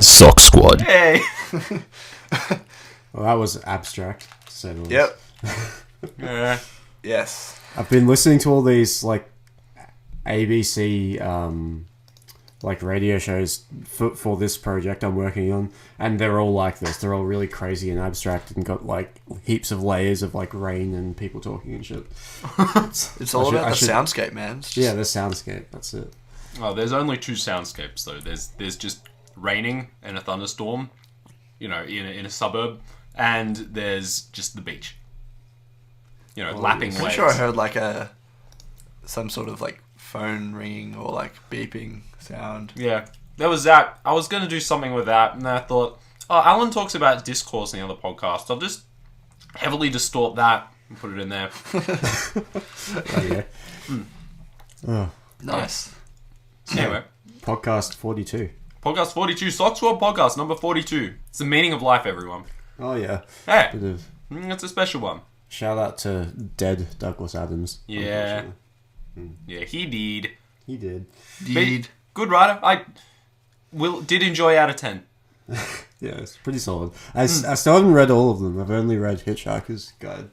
Sock Squad. Hey. Well, that was abstract. So Yep. Yes. I've been listening to all these like ABC like radio shows for this project I'm working on, and they're all like this. They're all really crazy and abstract and got like heaps of layers of like rain and people talking and shit. It's all about the soundscape, man. Yeah, the soundscape. That's it. Oh, there's only two soundscapes though. There's just raining and a thunderstorm, in a suburb, and there's just the beach. Lapping waves. I'm sure I heard like some sort of like phone ringing or like beeping sound. Yeah, there was that. I was going to do something with that, and I thought, Alan talks about discourse in the other podcast. I'll just heavily distort that and put it in there. Oh. Nice. Anyway. Podcast 42. Podcast 42. Sock Squad podcast number 42. It's the meaning of life, everyone. Oh, yeah. Hey. Bit It's a special one. Shout out to dead Douglas Adams. Yeah. Yeah, he did. He did. Good writer. I did enjoy out of 10. Yeah, it's pretty solid. I still haven't read all of them. I've only read Hitchhiker's Guide,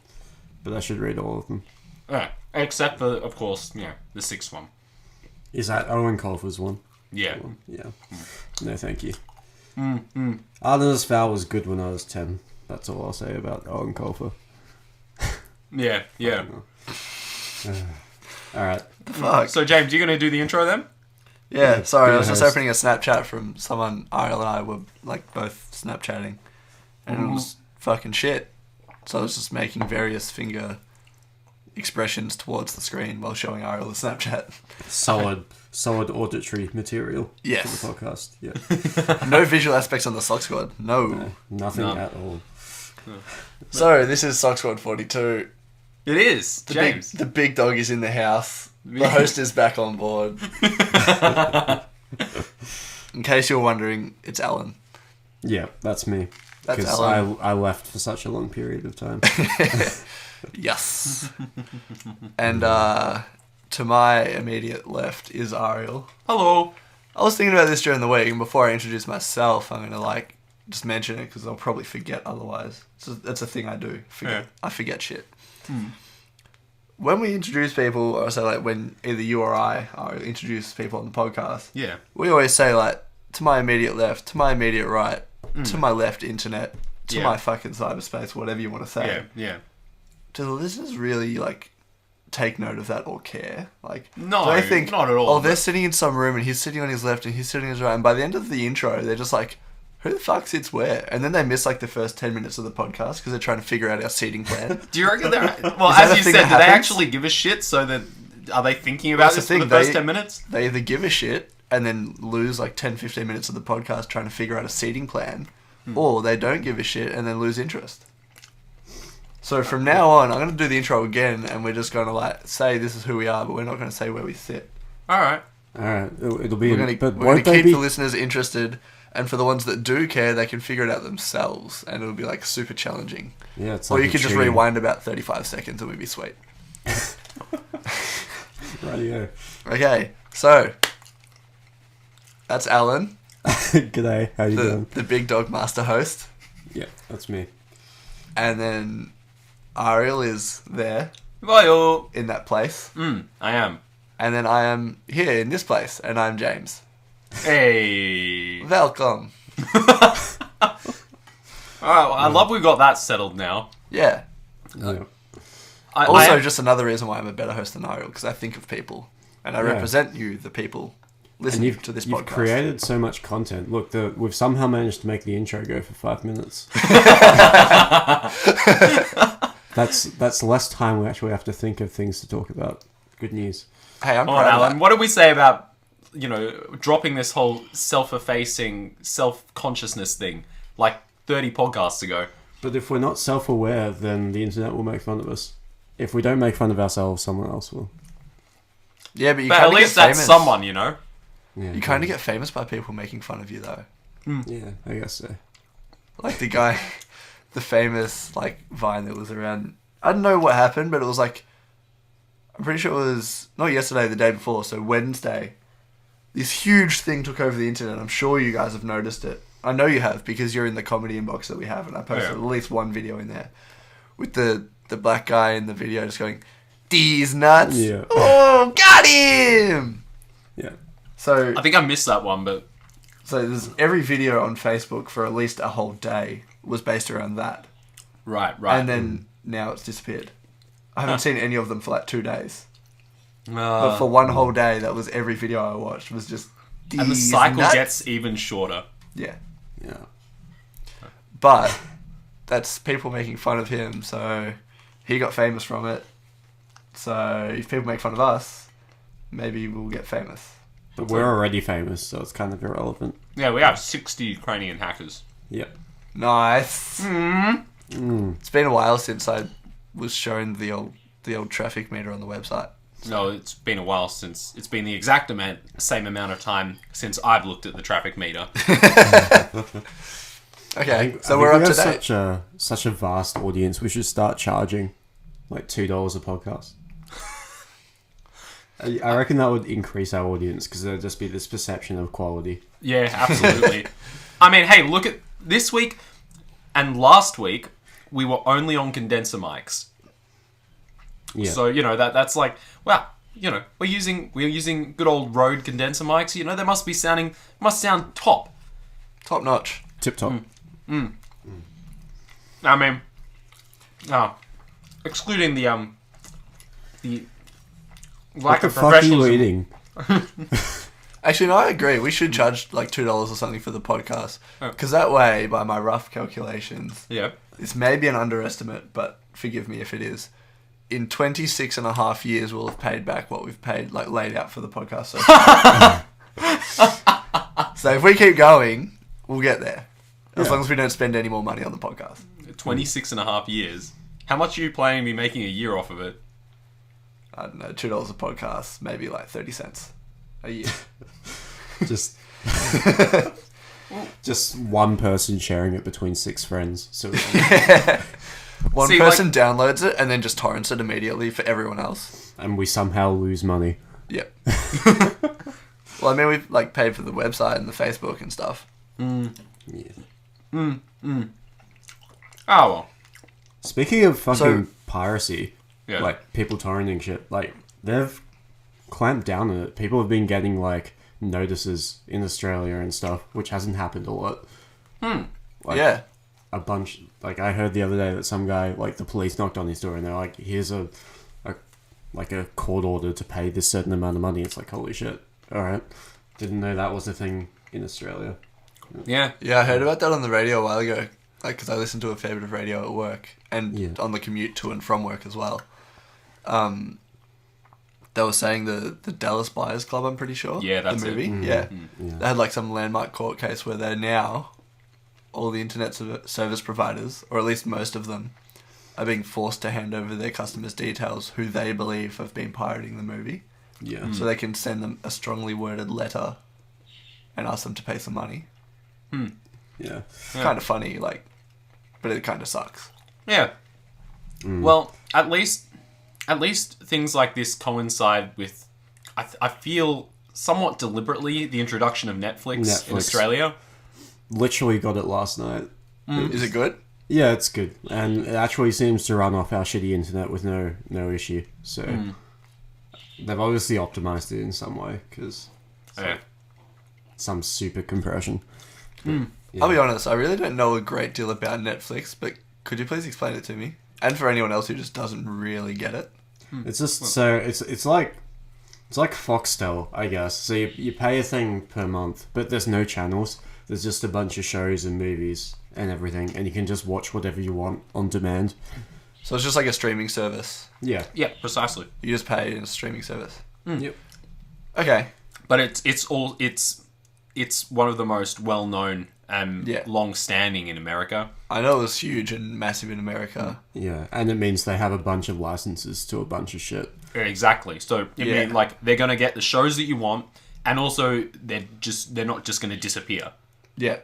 but I should read all of them. Yeah, except for, of course, the sixth one. Is that Owen Colfer's one? Yeah. Yeah. No, thank you. Artemis Fowl was good when I was 10. That's all I'll say about Owen Colfer. Yeah. Alright. Fuck. So, James, you going to do the intro then? Yeah, sorry, I was just host. opening a Snapchat from someone. Ariel and I were like both Snapchatting, and it was fucking shit. So I was just making various finger expressions towards the screen while showing Ariel the Snapchat. Solid auditory material Yes. for the podcast. Yeah. No visual aspects on the Sock Squad. No. Nothing at all. So this is Sock Squad 42. It is, James. The big dog is in the house. The host is back on board. In case you're wondering, it's Alan. Yeah, that's me. That's Because Alan. I left for such a long period of time. Yes. And to my immediate left is Ariel. Hello. I was thinking about this during the week, and before I introduce myself, I'm going to just mention it because I'll probably forget otherwise. That's a thing I do. I forget shit. When we introduce people, or say when either you or I introduce people on the podcast, we always say to my immediate left, to my immediate right, to my left internet, to my fucking cyberspace, whatever you want to say. Yeah. Do the listeners really take note of that or care? No, do they think, not at all. Oh, they're sitting in some room and he's sitting on his left and he's sitting on his right, and by the end of the intro, they're just like, who the fuck sits where? And then they miss the first 10 minutes of the podcast because they're trying to figure out our seating plan. Do you reckon they're... Well, Is that as a you thing said, that do they happens? actually give a shit? So that are they thinking about That's this the for thing, the first 10 minutes? They either give a shit and then lose 10-15 minutes of the podcast trying to figure out a seating plan, or they don't give a shit and then lose interest. So from now on, I'm going to do the intro again, and we're just going to say this is who we are, but we're not going to say where we sit. All right. It'll be... We're going to keep the listeners interested, and for the ones that do care, they can figure it out themselves, and it'll be super challenging. Yeah, it's or like you can just rewind about 35 seconds, and we'd be sweet. Radio. Okay, so that's Alan. G'day, how you doing? The big dog master host. Yeah, that's me. And then Ariel is there Bye-o. in that place. I am. And then I am here in this place, and I'm James. Hey. Welcome. All right, I love we got that settled now. Yeah. Yeah. Also, just another reason why I'm a better host than Ariel, because I think of people, and I Yeah. represent you, the people, listening to this You've podcast. created so much content. Look, we've somehow managed to make the intro go for 5 minutes. That's less time we actually have to think of things to talk about. Good news. Hey, I'm All right, proud of Alan, that. what did we say about, dropping this whole self-effacing, self-consciousness thing 30 podcasts ago? But if we're not self-aware, then the internet will make fun of us. If we don't make fun of ourselves, someone else will. Yeah, but But at least that's someone, Yeah, You kind of get famous by people making fun of you, though. Yeah, I guess so. Like the guy, the famous like Vine that was around. I don't know what happened, but it was like, I'm pretty sure it was not yesterday, the day before, so Wednesday. This huge thing took over the internet. I'm sure you guys have noticed it. I know you have because you're in the comedy inbox that we have, and I posted at least one video in there with the black guy in the video just going, "These nuts! Yeah. Oh, got him!" Yeah. So I think I missed that one, but there's every video on Facebook for at least a whole day was based around that, right. and then now it's disappeared. I haven't seen any of them for like 2 days. But for one whole day, that was every video I watched was just these and the cycle nuts. gets even shorter. Yeah. Yeah. But that's people making fun of him, so he got famous from it. So if people make fun of us, maybe we'll get famous. But we're already famous, so it's kind of irrelevant. Yeah, we have 60 Ukrainian hackers. Yep. Nice. It's been a while since I was shown the old traffic meter on the website. No, it's been a while since. It's been the exact same amount of time since I've looked at the traffic meter. Okay, so I we're think up we to have date. such a vast audience. We should start charging like $2 a podcast. I reckon that would increase our audience because there'd just be this perception of quality. Yeah, absolutely. I mean, hey, look at this week and last week. We were only on condenser mics. Yeah. So, that's like, wow, we're using good old Rode condenser mics. They must sound top. Top notch. Tip top. I mean, excluding the What lack the of fuck are you professionalism. eating? Actually, no, I agree. We should charge like $2 or something for the podcast. Because that way, by my rough calculations, Yeah. this may be an underestimate, but forgive me if it is. In 26 and a half years, we'll have paid back what we've paid, like laid out for the podcast. So if we keep going, we'll get there. As long as we don't spend any more money on the podcast. 26 and a half years. How much are you planning to be making a year off of it? I don't know, $2 a podcast, maybe like 30 cents a year. Just just one person sharing it between 6 friends. So One See, person downloads it and then just torrents it immediately for everyone else. and we somehow lose money. Yep. Well, I mean, we've like paid for the website and the Facebook and stuff. Yeah. Oh, well. Speaking of fucking So- piracy, Yeah. like people torrenting shit, like they've clamped down on it. People have been getting like notices in Australia and stuff, which hasn't happened a lot. Like, Yeah. a bunch. Like I heard the other day that some guy, like the police knocked on his door and they're like, "Here's a court order to pay this certain amount of money." It's like, holy shit! All right, didn't know that was a thing in Australia. Yeah. Yeah, I heard about that on the radio a while ago. Like, because I listened to a fair bit of radio at work and Yeah. on the commute to and from work as well. They were saying the Dallas Buyers Club, I'm pretty sure. Yeah, that's the it. movie. Yeah. Yeah. They had like some landmark court case where they're now, all the internet service providers, or at least most of them, are being forced to hand over their customers' details who they believe have been pirating the movie. Yeah. So they can send them a strongly worded letter and ask them to pay some money. Yeah. Kind of funny, like, but it kind of sucks. Yeah. Well, at least things like this coincide with, I feel, somewhat deliberately, the introduction of Netflix in Netflix. Australia. Literally got it last night. Is it good? Yeah, it's good, and it actually seems to run off our shitty internet with no issue. So they've obviously optimized it in some way because Yeah. some super compression. I'll be honest, I really don't know a great deal about Netflix, but could you please explain it to me? And for anyone else who just doesn't really get it. It's just so it's like Foxtel, I guess. So you pay a thing per month, but there's no channels. There's just a bunch of shows and movies and everything, and you can just watch whatever you want on demand. So it's just like a streaming service. Yeah. Yeah, precisely. You just pay in a streaming service. Yep. Okay. But it's one of the most well known and Yeah. long standing in America. I know it was huge and massive in America. Yeah, and it means they have a bunch of licenses to a bunch of shit. Yeah, exactly. So I Yeah. mean, like, they're gonna get the shows that you want, and also they're not just gonna disappear. Yeah.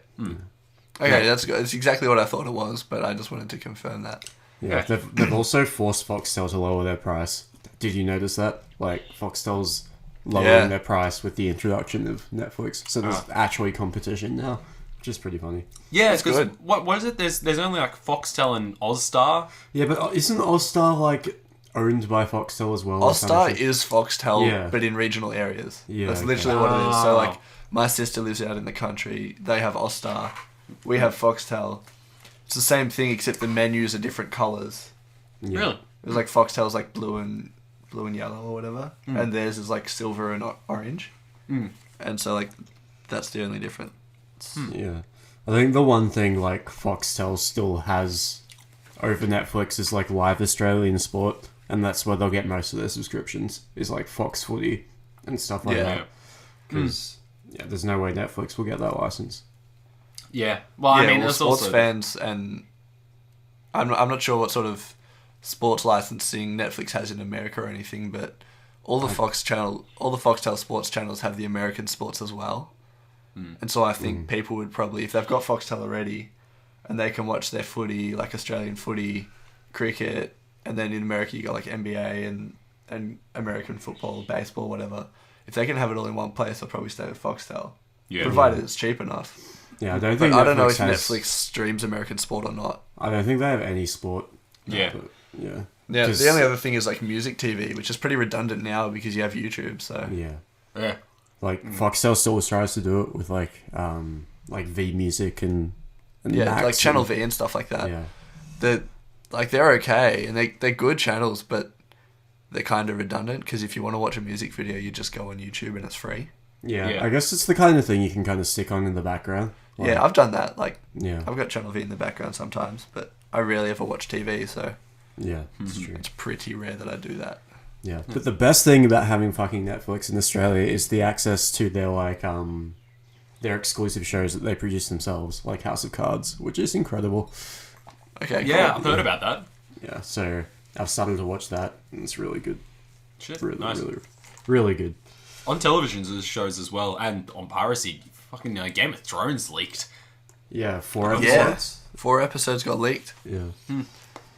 Okay, that's good. It's exactly what I thought it was, but I just wanted to confirm that. Yeah, they've also forced Foxtel to lower their price. Did you notice that? Like, Foxtel's lowering their price with the introduction of Netflix, so there's actually competition now, which is pretty funny. Yeah, That's because good. what is it? There's only like Foxtel and Ozstar. Yeah, but isn't Ozstar, like, owned by Foxtel as well? or some Ozstar shit? is Foxtel, Yeah. but in regional areas. Yeah, That's okay. literally what it is. So, like, my sister lives out in the country. They have Ozstar. We have Foxtel. It's the same thing, except the menus are different colours. Yeah. Really? It was like Foxtel's like blue and yellow or whatever, and theirs is like silver and orange. And so like that's the only difference. Yeah. I think the one thing, like, Foxtel still has over Netflix is, like, live Australian sport, and that's where they'll get most of their subscriptions, is, like, Fox Footy and stuff like Yeah. that. Because, there's no way Netflix will get that license. Yeah. Well, I mean, well, there's sports also fans, and I'm not sure what sort of sports licensing Netflix has in America or anything, but all the Foxtel sports channels have the American sports as well. And so I think people would probably, if they've got Foxtel already, and they can watch their footy, like Australian footy, cricket, and then in America you got like NBA and American football, baseball, whatever. If they can have it all in one place, they'll probably stay with Foxtel, provided it's cheap enough. Yeah, I don't But think I don't know if has- Netflix streams American sport or not. I don't think they have any sport. Yeah. But, yeah. Yeah, 'Cause- the only other thing is like music TV, which is pretty redundant now because you have YouTube. So Yeah. yeah. Like, Foxtel still tries to do it with, like V Music and yeah, Max like Channel and- V and stuff like that. Yeah. They're okay and they're good channels, but they're kind of redundant because if you want to watch a music video, you just go on YouTube and it's free. Yeah. Yeah. I guess it's the kind of thing you can kind of stick on in the background. Like, Yeah, I've done that. Like Yeah. I've got Channel V in the background sometimes, but I rarely ever watch TV, so Yeah, that's true. it's pretty rare that I do that. Yeah, but the best thing about having fucking Netflix in Australia is the access to their their exclusive shows that they produce themselves, like House of Cards, which is incredible. Okay, Yeah, cool. I've heard about that. Yeah, so I've started to watch that, and it's really good. Shit, Really, nice. really, really good. On television there's shows as well, and on piracy, fucking Game of Thrones leaked. Yeah, 4 Yeah, episodes. 4 episodes got leaked. Yeah.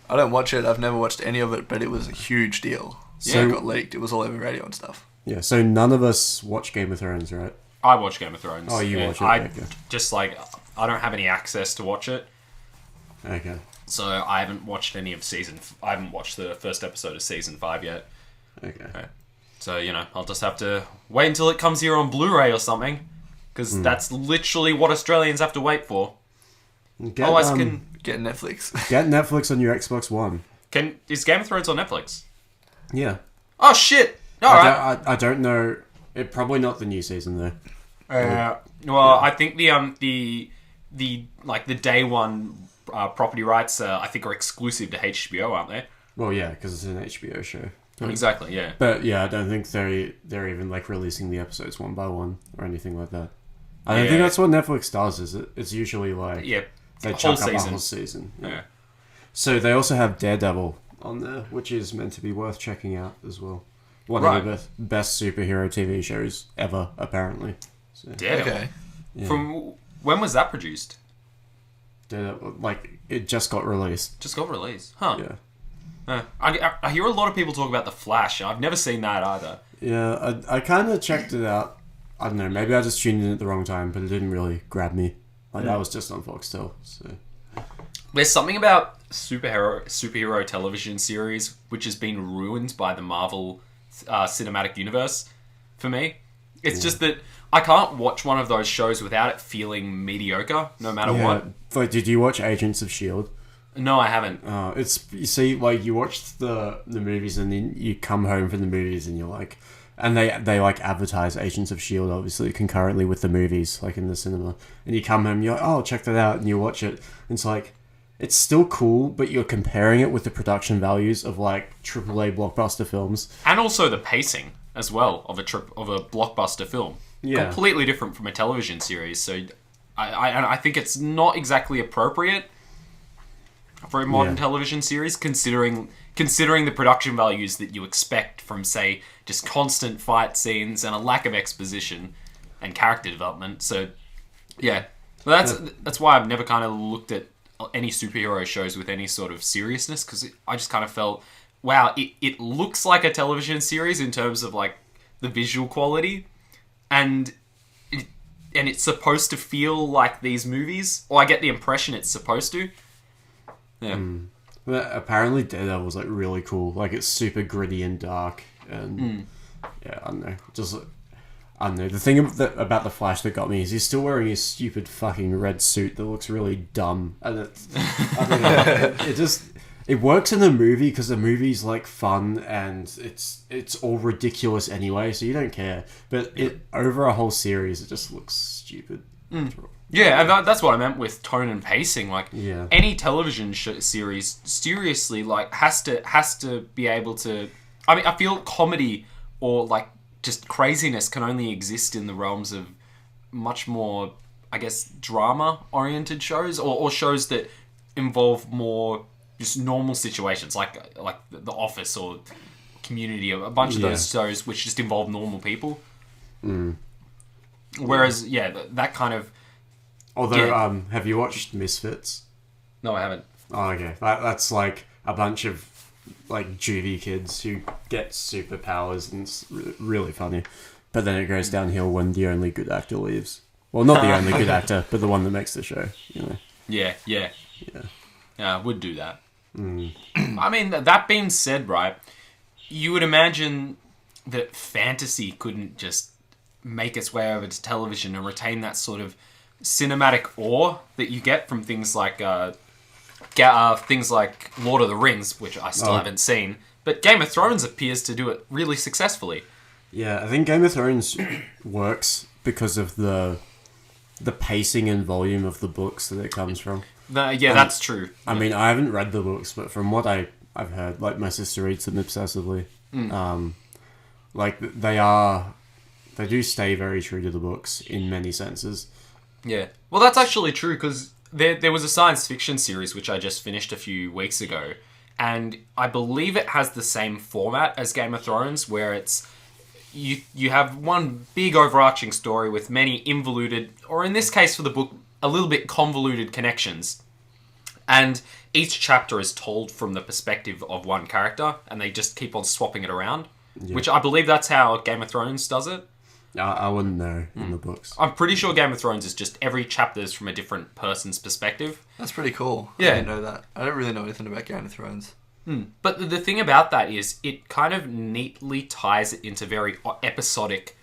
I don't watch it. I've never watched any of it, but it was a huge deal. So Yeah. it got leaked. It was all over radio and stuff. Yeah, so none of us watch Game of Thrones, right? I watch Game of Thrones. Oh, you and watch it, I okay. just like I don't have any access to watch it, Okay. so I haven't watched any of I haven't watched the first episode of season 5 yet. Okay. So I'll just have to wait until it comes here on Blu-ray or something, because that's literally what Australians have to wait for. Get, Otherwise, Get Netflix. get Netflix on your Xbox One. is Game of Thrones on Netflix? Yeah. Oh shit! All right. I don't know. It probably not the new season though. Well, I think the day one property rights I think are exclusive to HBO, aren't they? Well, yeah, because it's an HBO show. Exactly. Yeah. But yeah, I don't think they're even like releasing the episodes one by one or anything like that. I don't think that's what Netflix does. Is it? It's usually like Yeah. they Whole chuck up a season. whole season. Yeah. So they also have Daredevil on there, which is meant to be worth checking out as well. One Right. of the best superhero TV shows ever, apparently. So, Daredevil. Okay. yeah. From when was that produced? Daredevil, like it just got released. Just got released. Huh. Yeah. I hear a lot of people talk about The Flash. I've never seen that either. Yeah, I kind of checked it out. I don't know, maybe I just tuned in at the wrong time, but it didn't really grab me. Like, that was just on Foxtel, so... There's something about superhero television series which has been ruined by the Marvel cinematic universe for me. It's just that I can't watch one of those shows without it feeling mediocre, no matter what. Like, did you watch Agents of S.H.I.E.L.D.? No, I haven't. It's, you see, like, you watch the movies and then you come home from the movies and you're like... And they like advertise Agents of S.H.I.E.L.D. obviously concurrently with the movies, like in the cinema. And you come home and you're like, oh, check that out, and you watch it. And it's like, it's still cool, but you're comparing it with the production values of like AAA blockbuster films. And also the pacing as well of a blockbuster film. Yeah. Completely different from a television series. So I think it's not exactly appropriate for a modern television series, considering the production values that you expect from, say, just constant fight scenes and a lack of exposition and character development. So, yeah. Well, that's why I've never kind of looked at any superhero shows with any sort of seriousness, because I just kind of felt, wow, it looks like a television series in terms of like the visual quality, and it's supposed to feel like these movies, or I get the impression it's supposed to. Yeah. But apparently Daredevil was like really cool. Like it's super gritty and dark, and yeah, I don't know. Just I don't know. The thing about the Flash that got me is he's still wearing his stupid fucking red suit that looks really dumb, and I don't know. It works in the movie because the movie's like fun and it's all ridiculous anyway, so you don't care. But over a whole series, it just looks stupid. Yeah, and that's what I meant with tone and pacing. Like, Yeah. any television series, seriously, like has to be able to. I mean, I feel comedy or like just craziness can only exist in the realms of much more, I guess, drama-oriented shows or shows that involve more just normal situations, like The Office or Community, a bunch of those shows which just involve normal people. Whereas, that kind of. Although, have you watched Misfits? No, I haven't. Oh, okay. That's like a bunch of like juvie kids who get superpowers, and it's really funny. But then it goes downhill when the only good actor leaves. Well, not the only good actor, but the one that makes the show. You know. Yeah. I would do that. I mean, that being said, right, you would imagine that fantasy couldn't just make its way over to television and retain that sort of cinematic awe that you get from things like Lord of the Rings, which I still haven't seen. But Game of Thrones appears to do it really successfully. Yeah, I think Game of Thrones works because of the pacing and volume of the books that it comes from. That's true. I mean, I haven't read the books, but from what I've heard, like my sister reads them obsessively. Like they do stay very true to the books in many senses. Yeah. Well, that's actually true, because there was a science fiction series which I just finished a few weeks ago, and I believe it has the same format as Game of Thrones, where it's you have one big overarching story with many involuted, or in this case for the book, a little bit convoluted connections. And each chapter is told from the perspective of one character, and they just keep on swapping it around. Yeah. Which I believe that's how Game of Thrones does it. I wouldn't know in the books. I'm pretty sure Game of Thrones is just every chapter is from a different person's perspective. That's pretty cool. Yeah. I didn't know that. I don't really know anything about Game of Thrones. But the thing about that is it kind of neatly ties it into very episodic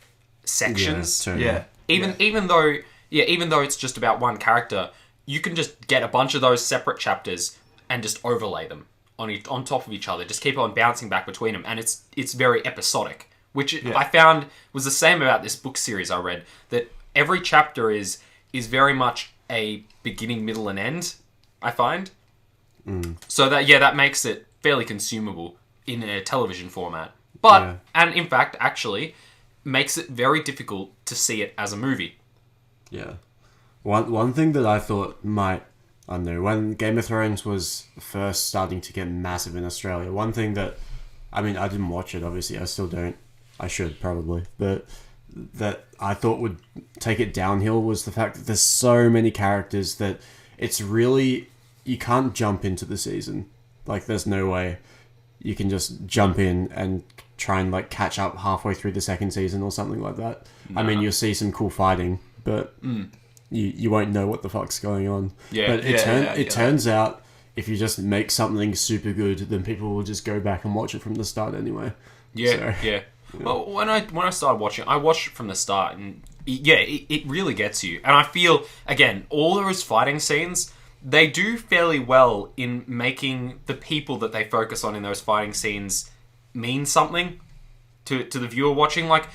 sections. Yeah, totally. Even though it's just about one character, you can just get a bunch of those separate chapters and just overlay them on top of each other. Just keep on bouncing back between them, and it's very episodic, which I found was the same about this book series I read. That every chapter is very much a beginning, middle, and end. I find. So that makes it fairly consumable in a television format, and in fact, actually, makes it very difficult to see it as a movie. Yeah. One thing that I thought I don't know, when Game of Thrones was first starting to get massive in Australia, one thing that, I mean, I didn't watch it, obviously, I still don't. I should, probably. But that I thought would take it downhill was the fact that there's so many characters that it's really, you can't jump into the season. Like, there's no way you can just jump in and try and, like, catch up halfway through the second season or something like that. Nah. I mean, you'll see some cool fighting, but you won't know what the fuck's going on. Yeah. But it turns out if you just make something super good, then people will just go back and watch it from the start anyway. Yeah, yeah. Well, when I started watching, I watched it from the start, and it really gets you. And I feel, again, all those fighting scenes, they do fairly well in making the people that they focus on in those fighting scenes mean something to the viewer watching. Like,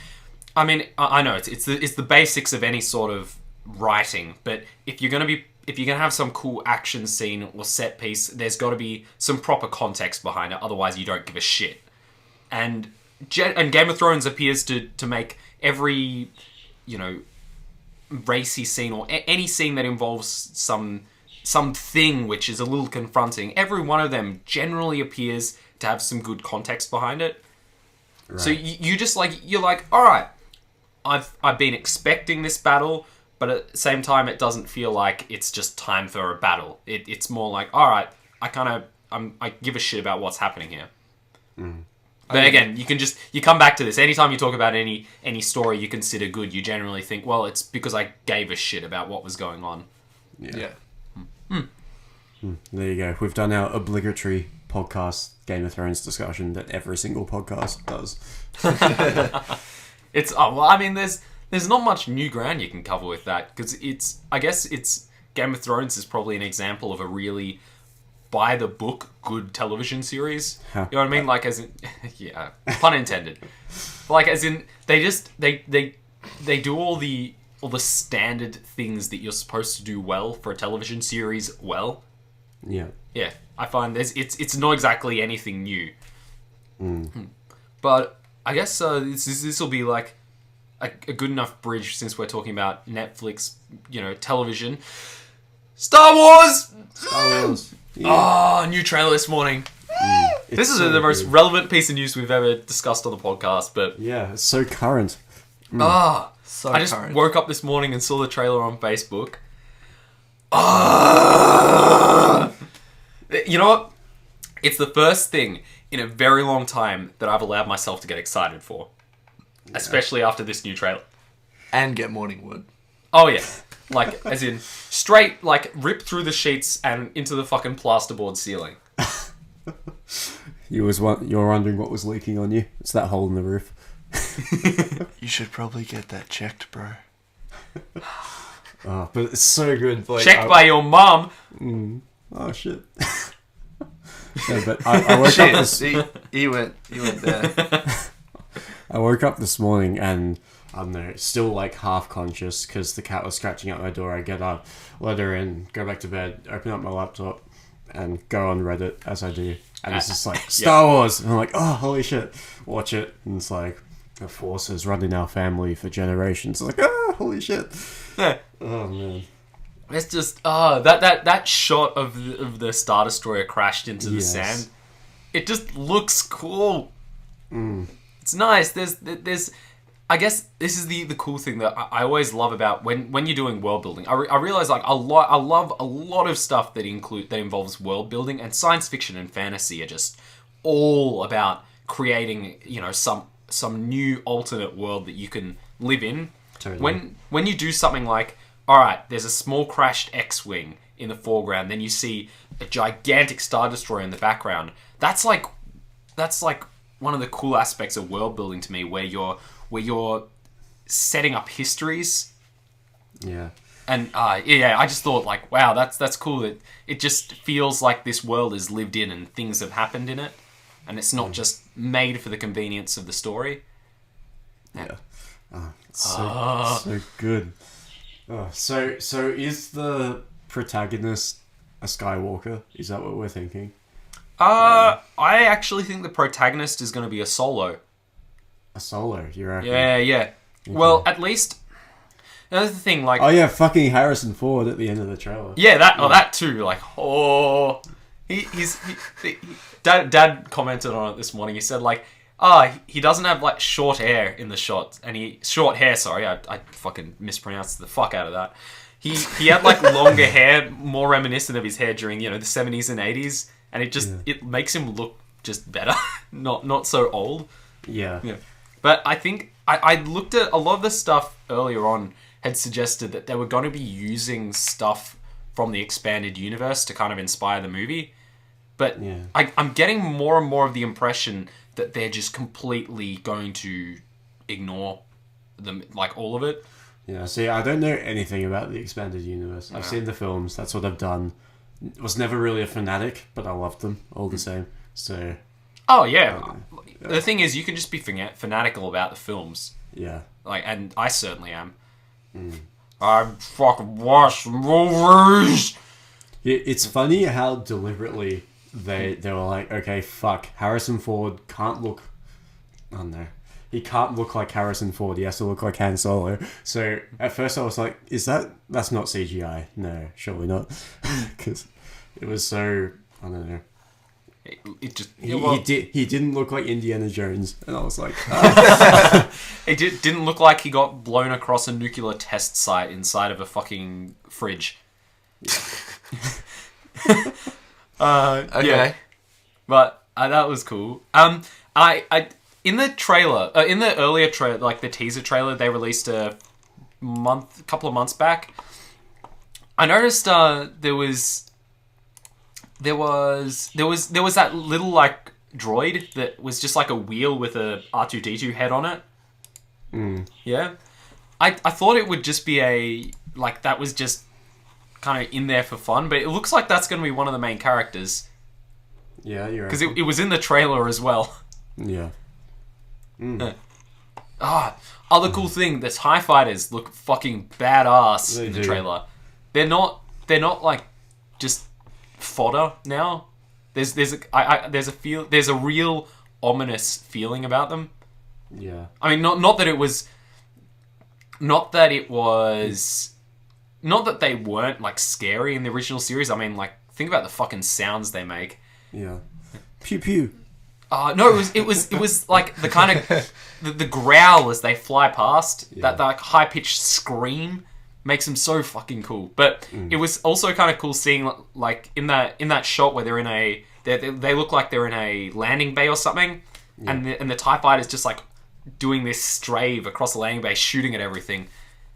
I mean, I know it's the basics of any sort of writing, but if you're gonna have some cool action scene or set piece, there's got to be some proper context behind it. Otherwise, you don't give a shit. And Game of Thrones appears to make every, racy scene or any scene that involves something which is a little confronting. Every one of them generally appears to have some good context behind it. Right. So you just you're like, all right, I've been expecting this battle. but at the same time, it doesn't feel like it's just time for a battle. It's more like, all right, I give a shit about what's happening here. But again, you come back to this. Anytime you talk about any story you consider good, you generally think, well, it's because I gave a shit about what was going on. Yeah. There you go. We've done our obligatory podcast Game of Thrones discussion that every single podcast does. There's not much new ground you can cover with that, because I guess Game of Thrones is probably an example of a really by the book good television series. Huh. You know what I mean? Like, as in, yeah, pun intended. Like, as in, they do all the standard things that you're supposed to do well for a television series well. Yeah. Yeah, I find it's not exactly anything new. But I guess this will be like a good enough bridge, since we're talking about Netflix, television. Star Wars! Star Wars. Yeah. Oh, new trailer this morning. This is so the most good. relevant piece of news we've ever discussed on the podcast, but... Yeah, it's so current. So I just current. woke up this morning and saw the trailer on Facebook. You know what? It's the first thing in a very long time that I've allowed myself to get excited for. Yeah. Especially after this new trailer. And get morning wood. Oh, yeah. Like, as in, straight, like, rip through the sheets and into the fucking plasterboard ceiling. You were wondering what was leaking on you. It's that hole in the roof. You should probably get that checked, bro. Oh, but it's so good. Like, Checked by your mum. Oh shit. No, but I woke up this. He went there. I woke up this morning and I don't know, still like half conscious because the cat was scratching at my door. I get up, let her in, go back to bed, open up my laptop, and go on Reddit as I do. And it's just like Star Wars, and I'm like, oh holy shit, watch it. And it's like the Force has run in our family for generations. Like, oh holy shit. Yeah. Oh man. It's just that shot of the Star Destroyer crashed into the sand. It just looks cool. It's nice. There's I guess this is the cool thing that I always love about when you're doing world building. I realize like I love a lot of stuff that involves world building, and science fiction and fantasy are just all about creating some new alternate world that you can live in. Totally. When you do something like, all right, there's a small crashed X-wing in the foreground, then you see a gigantic Star Destroyer in the background. That's like one of the cool aspects of world building to me, where you're setting up histories. Yeah. And I just thought like, wow, that's cool. That it just feels like this world is lived in and things have happened in it, and it's not just made for the convenience of the story. Yeah. Oh, it's so good. Oh, so is the protagonist a Skywalker? Is that what we're thinking? I actually think the protagonist is going to be a Solo. A Solo, you reckon? Yeah. Okay. Well, at least another thing, like, oh yeah, fucking Harrison Ford at the end of the trailer. Yeah, that too. Like, Dad commented on it this morning. He said like, he doesn't have like short hair in the shot, and short hair. Sorry, I fucking mispronounced the fuck out of that. He had like longer hair, more reminiscent of his hair during the 70s and 80s, and it makes him look just better, not so old. Yeah. But I think I looked at a lot of the stuff earlier on had suggested that they were going to be using stuff from the expanded universe to kind of inspire the movie. But I'm getting more and more of the impression that they're just completely going to ignore them, like all of it. Yeah, see, I don't know anything about the expanded universe. I've seen the films, that's what I've done. Was never really a fanatic, but I loved them all the same. So... Oh, yeah. The thing is, you can just be fanatical about the films. Yeah. Like, and I certainly am. I fucking watch movies! It's funny how deliberately they were like, okay, fuck, Harrison Ford can't look... Oh, no. He can't look like Harrison Ford. He has to look like Han Solo. So, at first I was like, that's not CGI? No, surely not. Because it was so... I don't know. It just He didn't look like Indiana Jones, and I was like, it didn't look like he got blown across a nuclear test site inside of a fucking fridge. Okay. Yeah. But that was cool. I in the trailer, in the earlier trailer, like the teaser trailer they released a couple of months back, I noticed there was that little like droid that was just like a wheel with a R2-D2 head on it. Yeah. I thought it would just be that was just kind of in there for fun, but it looks like that's going to be one of the main characters. yeah, you're right. Because it was in the trailer as well. Yeah. Other cool thing, the TIE fighters look fucking badass They in the do. trailer. They're not like just fodder now. There's a real ominous feeling about them. Yeah. I mean, not that they weren't like scary in the original series. I mean, like think about the fucking sounds they make. Yeah. Pew pew. No, it was like the kind of the growl as they fly past. Yeah. That like high pitched scream makes them so fucking cool. But it was also kind of cool seeing like in that shot where they're in they look like they're in a landing bay or something, and the TIE fighter's just like doing this strave across the landing bay, shooting at everything.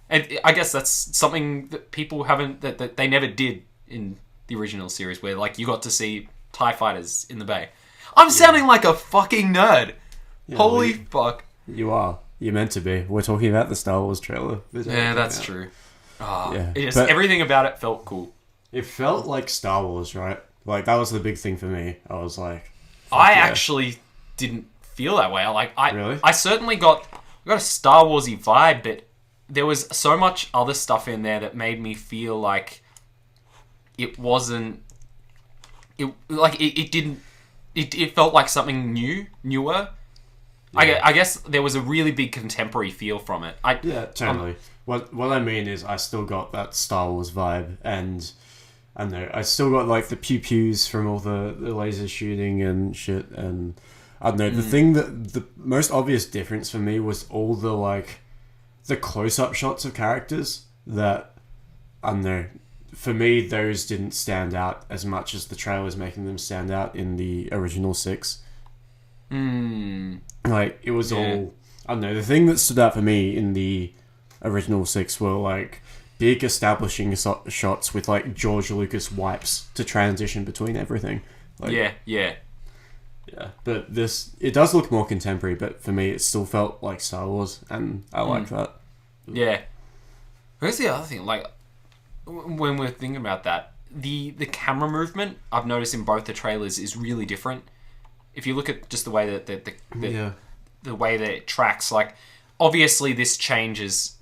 And I guess that's something that people haven't that they never did in the original series, where like you got to see TIE fighters in the bay. I'm sounding like a fucking nerd. Yeah, Holy fuck. You are. You're meant to be. We're talking about the Star Wars trailer. Yeah, that's true. Yeah. But everything about it felt cool. It felt like Star Wars, right? Like, that was the big thing for me. I was like... I actually didn't feel that way. Really? I certainly got a Star Warsy vibe, but there was so much other stuff in there that made me feel like it wasn't... It felt like something newer. Yeah. I guess there was a really big contemporary feel from it. Yeah, totally. What I mean is I still got that Star Wars vibe, and I don't know, I still got like the pew-pews from all the laser shooting and shit, and I don't know, the thing that the most obvious difference for me was all the like the close-up shots of characters that, I don't know, for me those didn't stand out as much as the trailers making them stand out in the original 6. Like, it was all... I don't know, the thing that stood out for me in the original 6 were, like, big establishing shots with, like, George Lucas wipes to transition between everything. Like, Yeah. But this... It does look more contemporary, but for me it still felt like Star Wars, and I like that. Yeah. Here's the other thing, like, when we're thinking about that, the camera movement I've noticed in both the trailers is really different. If you look at just the way that the way that it tracks, like obviously this changes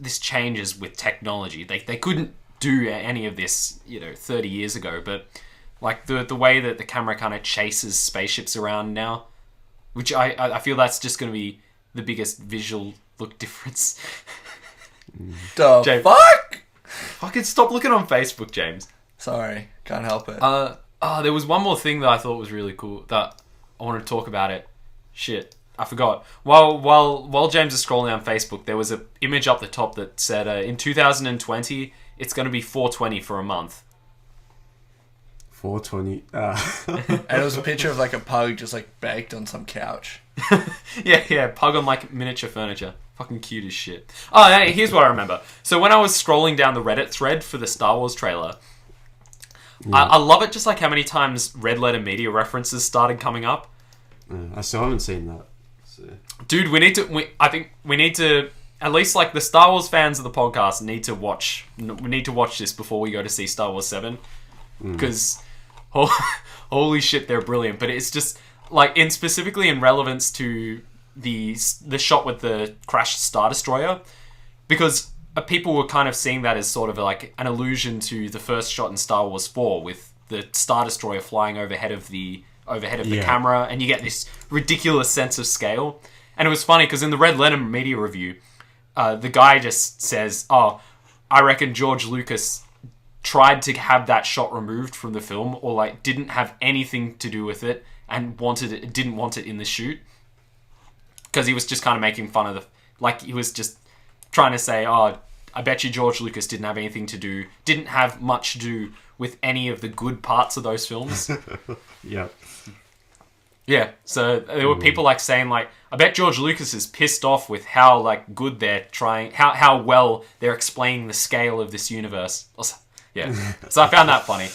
with technology. They couldn't do any of this 30 years ago, but like the way that the camera kind of chases spaceships around now, which I feel that's just going to be the biggest visual look difference. The James, fuck? fucking stop looking on Facebook, James. Sorry, can't help it. There was one more thing that I thought was really cool that I wanted to talk about it. Shit, I forgot. While James is scrolling down Facebook, there was an image up the top that said, in 2020, it's going to be 420 for a month. 420. And it was a picture of like a pug just like baked on some couch. Yeah, pug on like miniature furniture. Fucking cute as shit. Oh, hey, here's what I remember. So when I was scrolling down the Reddit thread for the Star Wars trailer, I love it just like how many times Red Letter Media references started coming up. I still haven't seen that. So. Dude, I think we need to, at least like the Star Wars fans of the podcast need to watch this before we go to see Star Wars 7. Because holy shit, they're brilliant. But it's just like specifically in relevance to the shot with the crashed Star Destroyer, because people were kind of seeing that as sort of like an allusion to the first shot in Star Wars 4 with the Star Destroyer flying overhead of the camera, and you get this ridiculous sense of scale. And it was funny because in the Red Letter Media review, the guy just says, "Oh, I reckon George Lucas tried to have that shot removed from the film, or like didn't have anything to do with it, and didn't want it in the shoot because he was just kind of making fun of he was just trying to say, oh, I bet you George Lucas didn't have much to do with any of the good parts of those films. Yep. Yeah, so there were people like saying like, I bet George Lucas is pissed off with how like good they're trying, how well they're explaining the scale of this universe. Yeah, so I found that funny.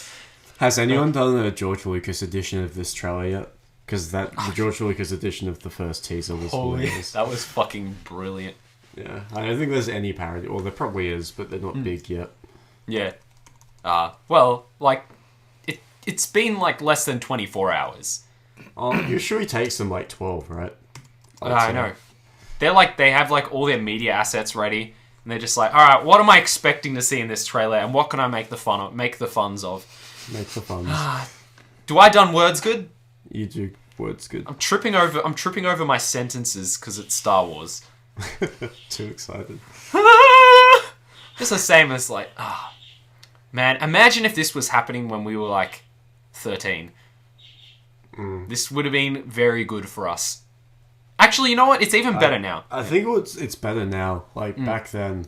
Has anyone done a George Lucas edition of this trailer yet? Because the George Lucas edition of the first teaser was hilarious. That was fucking brilliant. Yeah, I don't think there's any parody, or there probably is, but they're not big yet. Yeah. Well, like, it's been like less than 24 hours. Oh, you're sure he takes them like 12, right? I know. They have like all their media assets ready, and they're just like, all right, what am I expecting to see in this trailer, and what can I make the funs of? Make the funs. Do I done words good? You do words good. I'm tripping over my sentences because it's Star Wars. Too excited. Just the same as like, man, imagine if this was happening when we were like 13. This would have been very good for us. Actually, you know what? It's even better now. I think it's better now. Like, back then,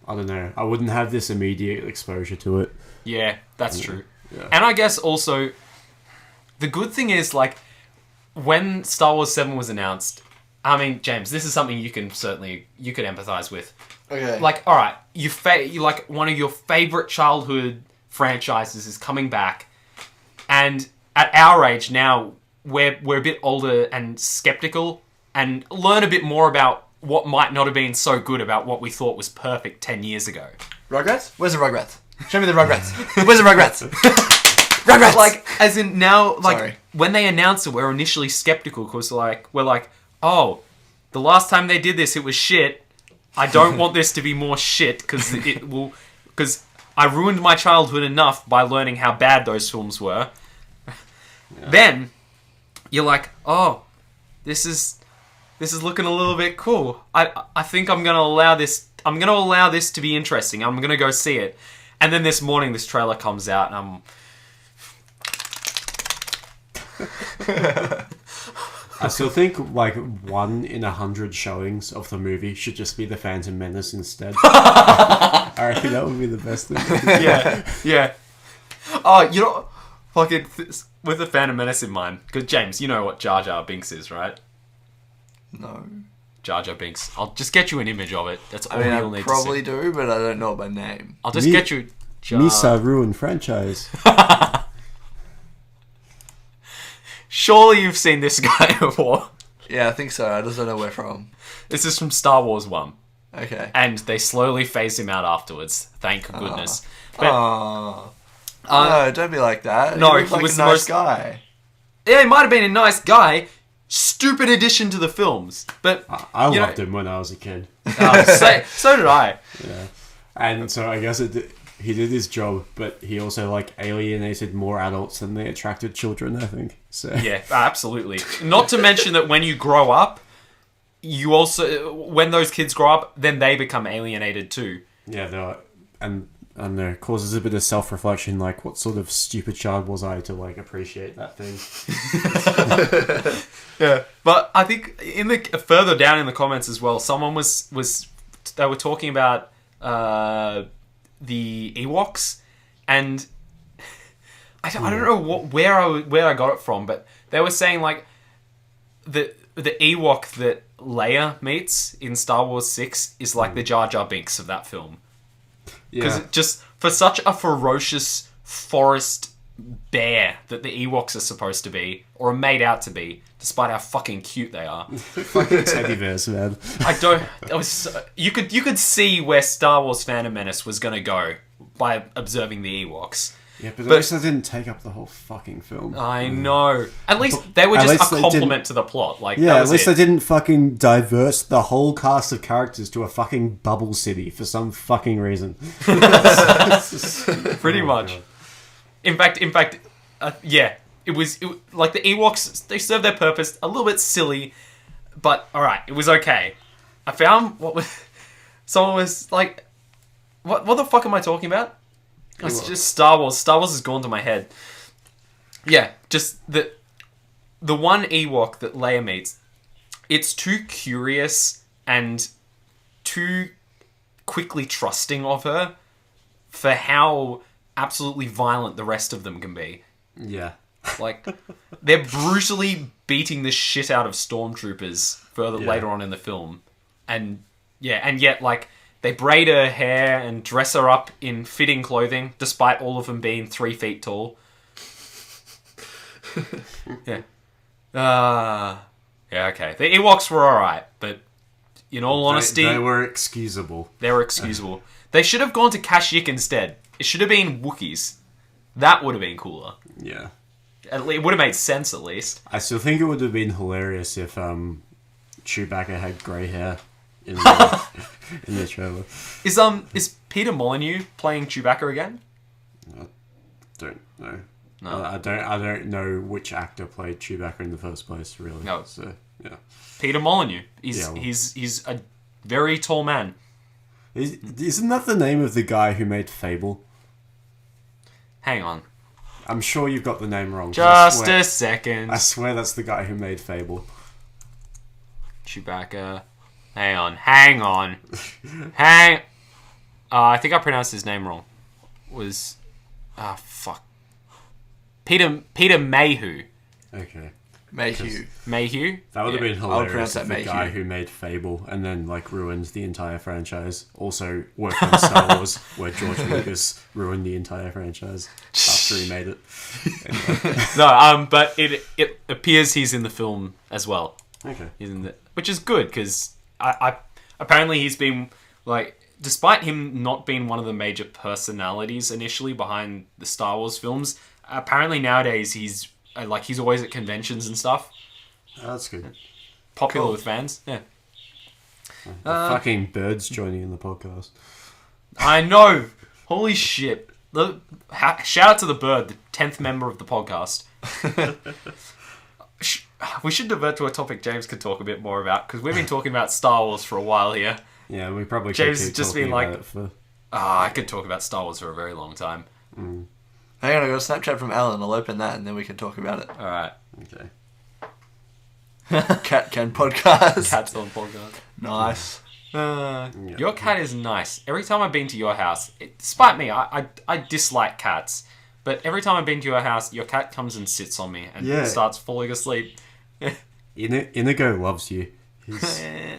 I don't know. I wouldn't have this immediate exposure to it. Yeah, that's true. Yeah. And I guess also, the good thing is, like, when Star Wars 7 was announced, I mean, James, this is something you could empathize with. Okay. Like, all right, you like one of your favorite childhood franchises is coming back, and at our age now, we're a bit older and skeptical, and learn a bit more about what might not have been so good about what we thought was perfect 10 years ago. Rugrats? Where's the Rugrats? Show me the Rugrats. Where's the Rugrats? Rugrats! Like, as in now, like, Sorry. when they announced it, we're initially skeptical because we're like, oh, the last time they did this, it was shit. I don't want this to be more shit because I ruined my childhood enough by learning how bad those films were. Yeah. Then you're like, oh, this is looking a little bit cool. I think I'm gonna allow this to be interesting. I'm gonna go see it. And then this morning, this trailer comes out, and I still think like 1 in 100 showings of the movie should just be The Phantom Menace instead. I reckon that would be the best thing. Yeah. Oh, you know, fucking with The Phantom Menace in mind, because James, you know what Jar Jar Binks is, right? No. Jar Jar Binks. I'll just get you an image of it. That's all I you'll need probably to see. do, but I don't know it by name. I'll just get you Misa ruined franchise. Surely you've seen this guy before. Yeah, I think so. I just don't know where from. This is from Star Wars 1. Okay. And they slowly phased him out afterwards. Thank goodness. No, don't be like that. No, he was like a nice guy. Yeah, he might have been a nice guy. Stupid addition to the films. But I loved him when I was a kid. So did I. Yeah. And so I guess he did his job, but he also like alienated more adults than they attracted children, I think. So yeah, absolutely. Not to mention that when you grow up, you also when those kids grow up, then they become alienated too. Yeah, and it causes a bit of self-reflection, like what sort of stupid child was I to like appreciate that thing. Yeah, but I think further down in the comments as well, someone was they were talking about the Ewoks, and I don't know where I got it from, but they were saying like the Ewok that Leia meets in Star Wars 6 is like the Jar Jar Binks of that film. Because just for such a ferocious forest bear that the Ewoks are supposed to be, or are made out to be, despite how fucking cute they are. Fucking teddy bears, man. You could see where Star Wars Phantom Menace was going to go by observing the Ewoks. Yeah, but at least they didn't take up the whole fucking film. I know. At least they were just a compliment to the plot. Like, yeah, at least they didn't fucking divert the whole cast of characters to a fucking bubble city for some fucking reason. Pretty much. God. In fact, yeah, it was like the Ewoks. They served their purpose. A little bit silly, but all right, it was okay. I found someone was like, what the fuck am I talking about? It's just Star Wars. Star Wars has gone to my head. Yeah, just that the one Ewok that Leia meets, it's too curious and too quickly trusting of her for how absolutely violent the rest of them can be. Yeah. Like, they're brutally beating the shit out of stormtroopers further later on in the film. And yet, like, they braid her hair and dress her up in fitting clothing, despite all of them being 3 feet tall. Yeah. Yeah, okay. The Ewoks were alright, but in all honesty... They were excusable. They were excusable. They should have gone to Kashyyyk instead. It should have been Wookiees. That would have been cooler. Yeah. It would have made sense, at least. I still think it would have been hilarious if Chewbacca had grey hair in the trailer. Is Peter Molyneux playing Chewbacca again? I don't know. No. I don't know which actor played Chewbacca in the first place, really. No. So, yeah. Peter Molyneux. He's a very tall man. Isn't that the name of the guy who made Fable? Hang on. I'm sure you've got the name wrong. Just a second. I swear that's the guy who made Fable. Chewbacca. Hang on. I think I pronounced his name wrong. Fuck. Peter Mayhew. Okay. Mayhew. That would have been hilarious if the Mayhew. guy who made Fable and then like ruined the entire franchise also worked on Star Wars, where George Lucas ruined the entire franchise after he made it. Anyway. No, but it appears he's in the film as well. Okay. He's in which is good because I apparently he's been like, despite him not being one of the major personalities initially behind the Star Wars films, apparently nowadays he's always at conventions and stuff. Oh, that's good. Popular with fans. Yeah. The fucking birds joining in the podcast. I know. Holy shit. Shout out to the bird, the 10th member of the podcast. We should divert to a topic James could talk a bit more about, because we've been talking about Star Wars for a while here. Yeah, we probably James could has keep just talking been like, about it for... I could talk about Star Wars for a very long time. Mm. Hang on, I got a Snapchat from Alan. I'll open that and then we can talk about it. Alright. Okay. Cat Can podcast. Cat's on podcast. Nice. Your cat is nice. Every time I've been to your house, despite me, I dislike cats. But every time I've been to your house, your cat comes and sits on me and starts falling asleep. Inigo loves you. He's... Yeah.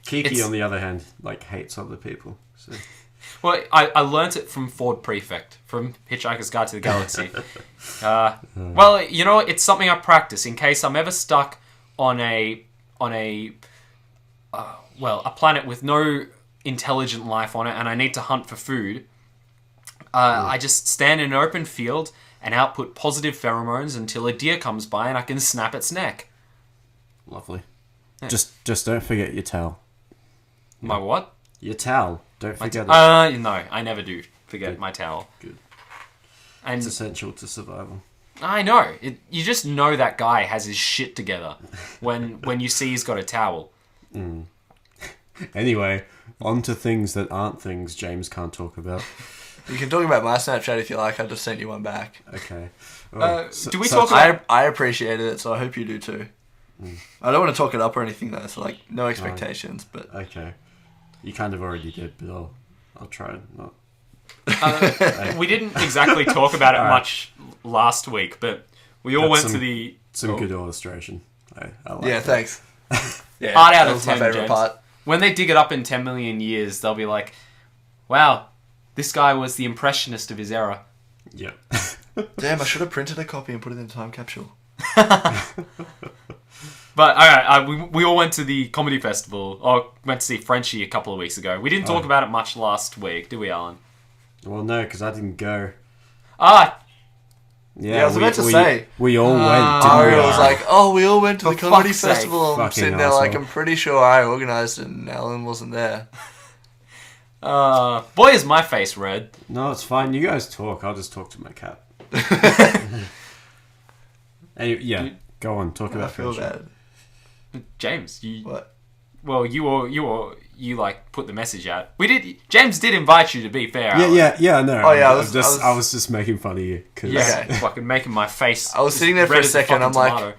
Kiki, on the other hand, like hates other people. So. Well, I learnt it from Ford Prefect, from Hitchhiker's Guide to the Galaxy. Well, you know, it's something I practice in case I'm ever stuck on a planet with no intelligent life on it and I need to hunt for food. I just stand in an open field and output positive pheromones until a deer comes by and I can snap its neck. Lovely. Yeah. Just don't forget your towel. My what? Your towel. Don't forget it. No, I never do forget my towel. Good. And It's essential to survival. I know. You just know that guy has his shit together when you see he's got a towel. Mm. Anyway, on to things that aren't things James can't talk about. You can talk about my Snapchat if you like. I just sent you one back. Okay. Do we talk about... I appreciated it, so I hope you do too. I don't want to talk it up or anything though, so like no expectations, but... Okay. You kind of already did, but I'll try and not. We didn't exactly talk about it much last week, but we all went to the... Some good illustration. I like yeah, that. thanks. Yeah, Art out that of was 10, my favorite James. part. When they dig it up in 10 million years, they'll be like, wow, this guy was the impressionist of his era. Yep. Damn, I should have printed a copy and put it in a time capsule. But alright, we all went to the comedy festival, or went to see Frenchie a couple of weeks ago. We didn't talk about it much last week, did we, Alan? Well, no, because I didn't go. Yeah, I was about to say. We all went, didn't Ariel we? was like, oh, we all went to the For comedy fuck's sake. festival. I'm Fucking sitting there like, asshole. I'm pretty sure I organised it and Alan wasn't there. Boy, is my face red. No, it's fine. You guys talk. I'll just talk to my cat. Anyway, yeah, go on. Talk I about feel friendship. bad. James, you... What? Well, you you like put the message out. James did invite you, to be fair. Alan. Yeah. No. Oh, yeah, I was just making fun of you. Cause Yeah, Okay. fucking making my face. I was sitting there for red a as a second. I'm fucking like, tomato.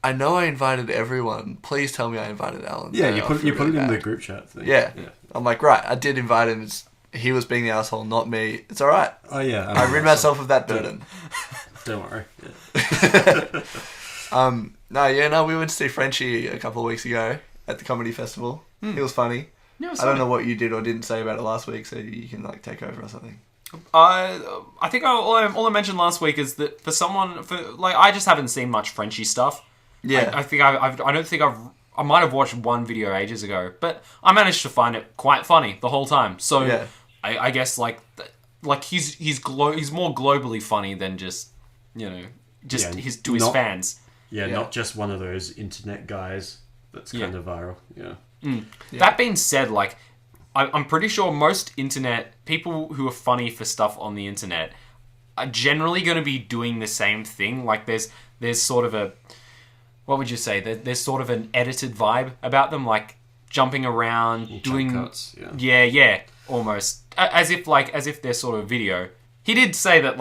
I know I invited everyone. Please tell me I invited Alan. Yeah, No, you I put feel it really in the bad. group chat thing. Yeah. I'm like, right, I did invite him. He was being the asshole, not me. It's all right. Oh yeah. I rid myself of that burden. Don't worry. Yeah. We went to see Frenchie a couple of weeks ago at the comedy festival. He was funny. Yeah, it was I don't funny. know what you did or didn't say about it last week, so you can like take over or something. I think all I mentioned last week is that I just haven't seen much Frenchie stuff. Yeah. I might have watched one video ages ago, but I managed to find it quite funny the whole time. So Yeah. I guess he's more globally funny than just his fans. Yeah, Yeah. not just one of those internet guys that's kind of viral. Yeah. That being said, I'm pretty sure most internet people who are funny for stuff on the internet are generally going to be doing the same thing. Like there's sort of a, what would you say? There's sort of an edited vibe about them, like jumping around, doing cuts, yeah, almost as if they're sort of video. He did say that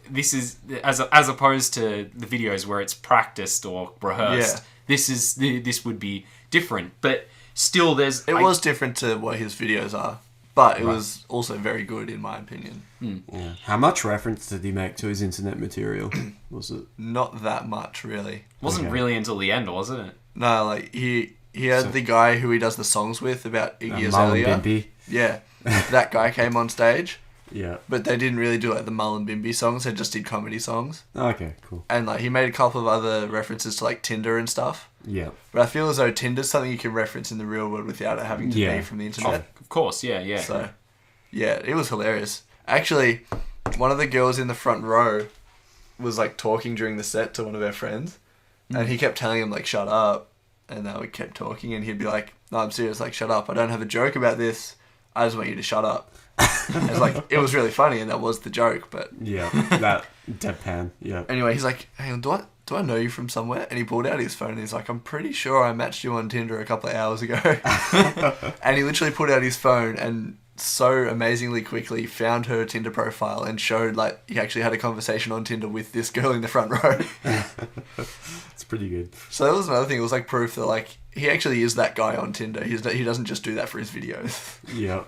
this is as opposed to the videos where it's practiced or rehearsed. Yeah. This would be different, but still, It was different to what his videos are, but it was also very good in my opinion. Yeah. How much reference did he make to his internet material? Was it? Not that much, really. wasn't Okay. really until the end, wasn't it? No, like he had the guy who he does the songs with about Iggy Marlon Azalea. Bimby? Yeah, that guy came on stage, Yeah. but they didn't really do like the Marlon Bimby songs. They just did comedy songs, Okay. Cool. and like he made a couple of other references to like Tinder and stuff. Yeah. But I feel as though Tinder's something you can reference in the real world without it having to Yeah. be from the internet. Of course, yeah. So, yeah, it was hilarious. Actually, one of the girls in the front row was like talking during the set to one of her friends, and he kept telling him like, "Shut up," and we kept talking, and he'd be like, "No, I'm serious. Like, shut up. I don't have a joke about this. I just want you to shut up." It's like it was really funny, and that was the joke. But Yeah. That deadpan. Yeah. anyway, he's like, "Hang on, do I know you from somewhere?" And he pulled out his phone and he's like, "I'm pretty sure I matched you on Tinder a couple of hours ago." And he literally pulled out his phone and so amazingly quickly found her Tinder profile and showed like he actually had a conversation on Tinder with this girl in the front row. It's pretty good. So that was another thing. It was like proof that like he actually is that guy on Tinder. He doesn't just do that for his videos. Yeah.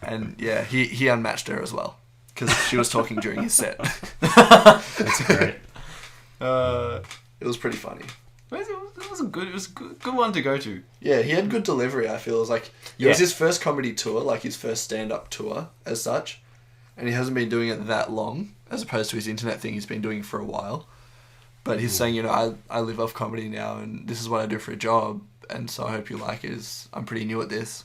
And yeah, he unmatched her as well because she was talking during his set. That's great. It was pretty funny. It was a good one to go to. Yeah, he had good delivery, I feel. It was like, it was his first comedy tour, like his first stand-up tour as such. And he hasn't been doing it that long, as opposed to his internet thing he's been doing for a while. But he's saying, I live off comedy now, and this is what I do for a job, and so I hope you like it. I'm pretty new at this.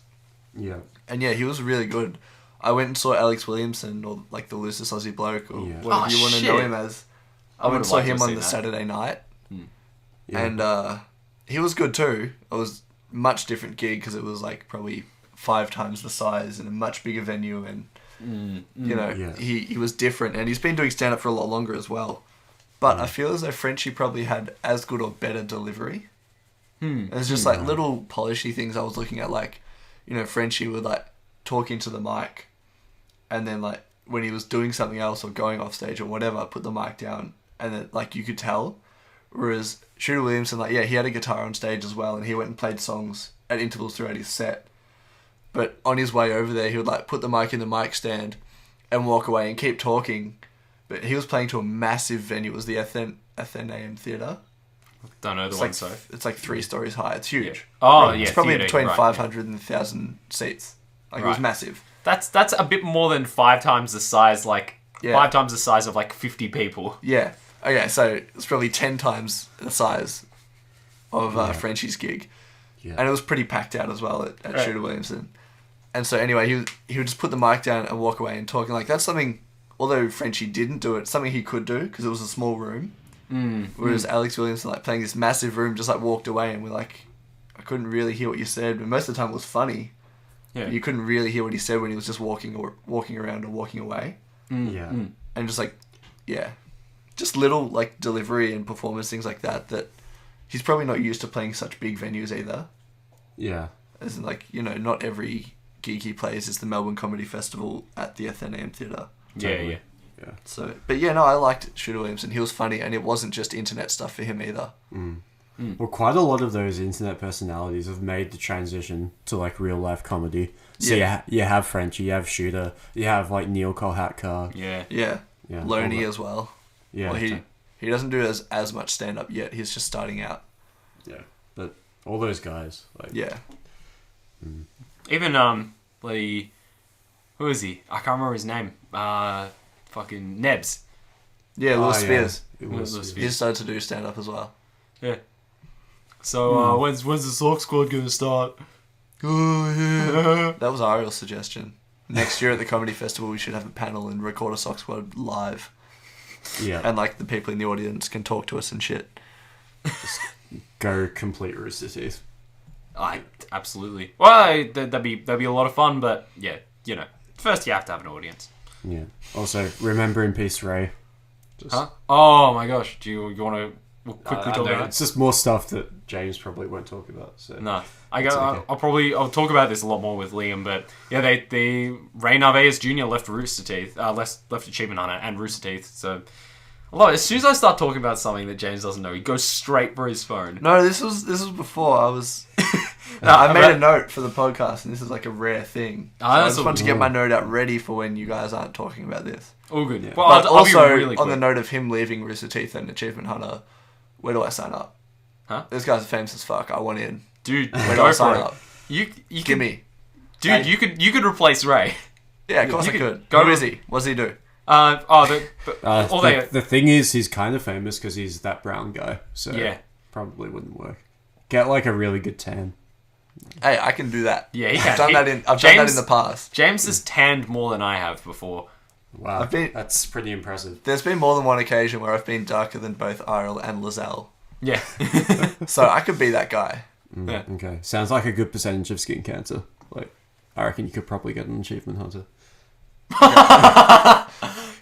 Yeah. And yeah, he was really good. I went and saw Alex Williamson, or like the loosest Aussie bloke, or Yeah. whatever you want to know shit. him as. I I went and would've saw liked to him have on seen the that. Saturday night. Yeah. And he was good too. It was a much different gig because it was like probably 5 times the size and a much bigger venue, and Yeah. he was different, and he's been doing stand up for a lot longer as well. But I feel as though Frenchie probably had as good or better delivery. There's just like little polishy things I was looking at, like Frenchie would like talk into the mic, and then like when he was doing something else or going off stage or whatever, put the mic down, and then like you could tell. Whereas Shooter Williamson, like, yeah, he had a guitar on stage as well, and he went and played songs at intervals throughout his set. But on his way over there, he would like put the mic in the mic stand and walk away and keep talking. But he was playing to a massive venue. It was the Athenaeum Theatre. Don't know the It's one, like, so. it's like 3 stories high. It's huge. Yeah. Oh, Right. yeah, It's probably theatre, between right, 500 and 1,000 seats. Like, it was Right. massive. That's a bit more than 5 times the size, Yeah. 5 times the size of 50 people. Yeah. Okay, so it's probably 10 times the size of Frenchie's gig. Yeah. And it was pretty packed out as well at Right. Shooter Williamson. And so anyway, he would just put the mic down and walk away and talking. Like, that's something, although Frenchie didn't do it, something he could do because it was a small room. Whereas Alex Williamson, like, playing this massive room, just like walked away and we're like, I couldn't really hear what you said. But most of the time it was funny. Yeah. But you couldn't really hear what he said when he was just walking around or walking away. Yeah. And just like, yeah, just little like delivery and performance things like that he's probably not used to playing such big venues either. Yeah. As in, like, you know, not every gig he plays is the Melbourne Comedy Festival at the Athenaeum Theatre. Yeah. So, but yeah, no, I liked Shooter Williamson. He was funny, and it wasn't just internet stuff for him either. Well, quite a lot of those internet personalities have made the transition to like real life comedy. So you have Frenchie, you have Shooter, you have like Neil Kolhatkar. Yeah. Loney as well. Yeah. Well, he doesn't do as much stand up yet. He's just starting out. Yeah, but all those guys, like Even bloody, who is he? I can't remember his name. Fucking Nebs. Yeah, Lil Spears. Lil Spears. He started to do stand up as well. Yeah. So when's the Sock Squad gonna start? Oh yeah. That was Ariel's suggestion. Next year at the comedy festival, we should have a panel and record a Sock Squad live. Yeah. And like the people in the audience can talk to us and shit. Go complete Rooster Teeth. Absolutely. Well, that'd be a lot of fun, but yeah, you know, first you have to have an audience. Yeah. Also, remember in peace, Ray. Huh? Oh my gosh! Do you want to quickly talk about it? It's just more stuff that James probably won't talk about. So No, okay. I'll talk about this a lot more with Liam, but yeah, Ray Narvaez Jr. left Rooster Teeth, left Achievement Hunter and Rooster Teeth. So, as soon as I start talking about something that James doesn't know, he goes straight for his phone. No, this was before I was. I made a note for the podcast, and this is like a rare thing. So I just want to get my note out ready for when you guys aren't talking about this. All good. Yeah. Well, But I'll also, be really quick. on the note of him leaving Rooster Teeth and Achievement Hunter, where do I sign up? Huh? Those guys are famous as fuck. I want in. Dude, Where do go I for sign it. up? You Give can, me. dude. Hey. You could replace Ray. Yeah, of course You I could could. go Who to- is he? What does he do? the thing is, he's kind of famous because he's that brown guy. So Yeah. probably wouldn't work. Get like a really good tan. Hey, I can do that. Yeah, he I've can. done that in the past. James has tanned more than I have before. Wow, been- that's pretty impressive. There's been more than one occasion where I've been darker than both Ariel and Lizelle. Yeah. So I could be that guy. Yeah. Okay, sounds like a good percentage of skin cancer. Like, I reckon you could probably get an Achievement Hunter.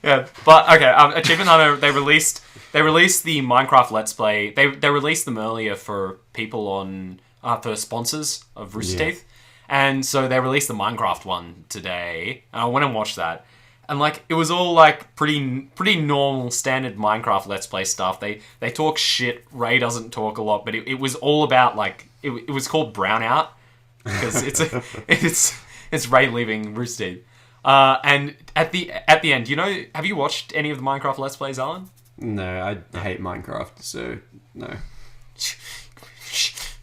Yeah, but okay. Achievement Hunter. They released the Minecraft Let's Play. They released them earlier for people on for sponsors of Rooster Teeth, and so they released the Minecraft one today. And I went and watched that, and like it was all like pretty normal standard Minecraft Let's Play stuff. They talk shit. Ray doesn't talk a lot, but it was all about like it was called Brownout because it's Ray leaving Rooster Teeth. And at the end, have you watched any of the Minecraft Let's Plays, Alan? No, I hate Minecraft, so no.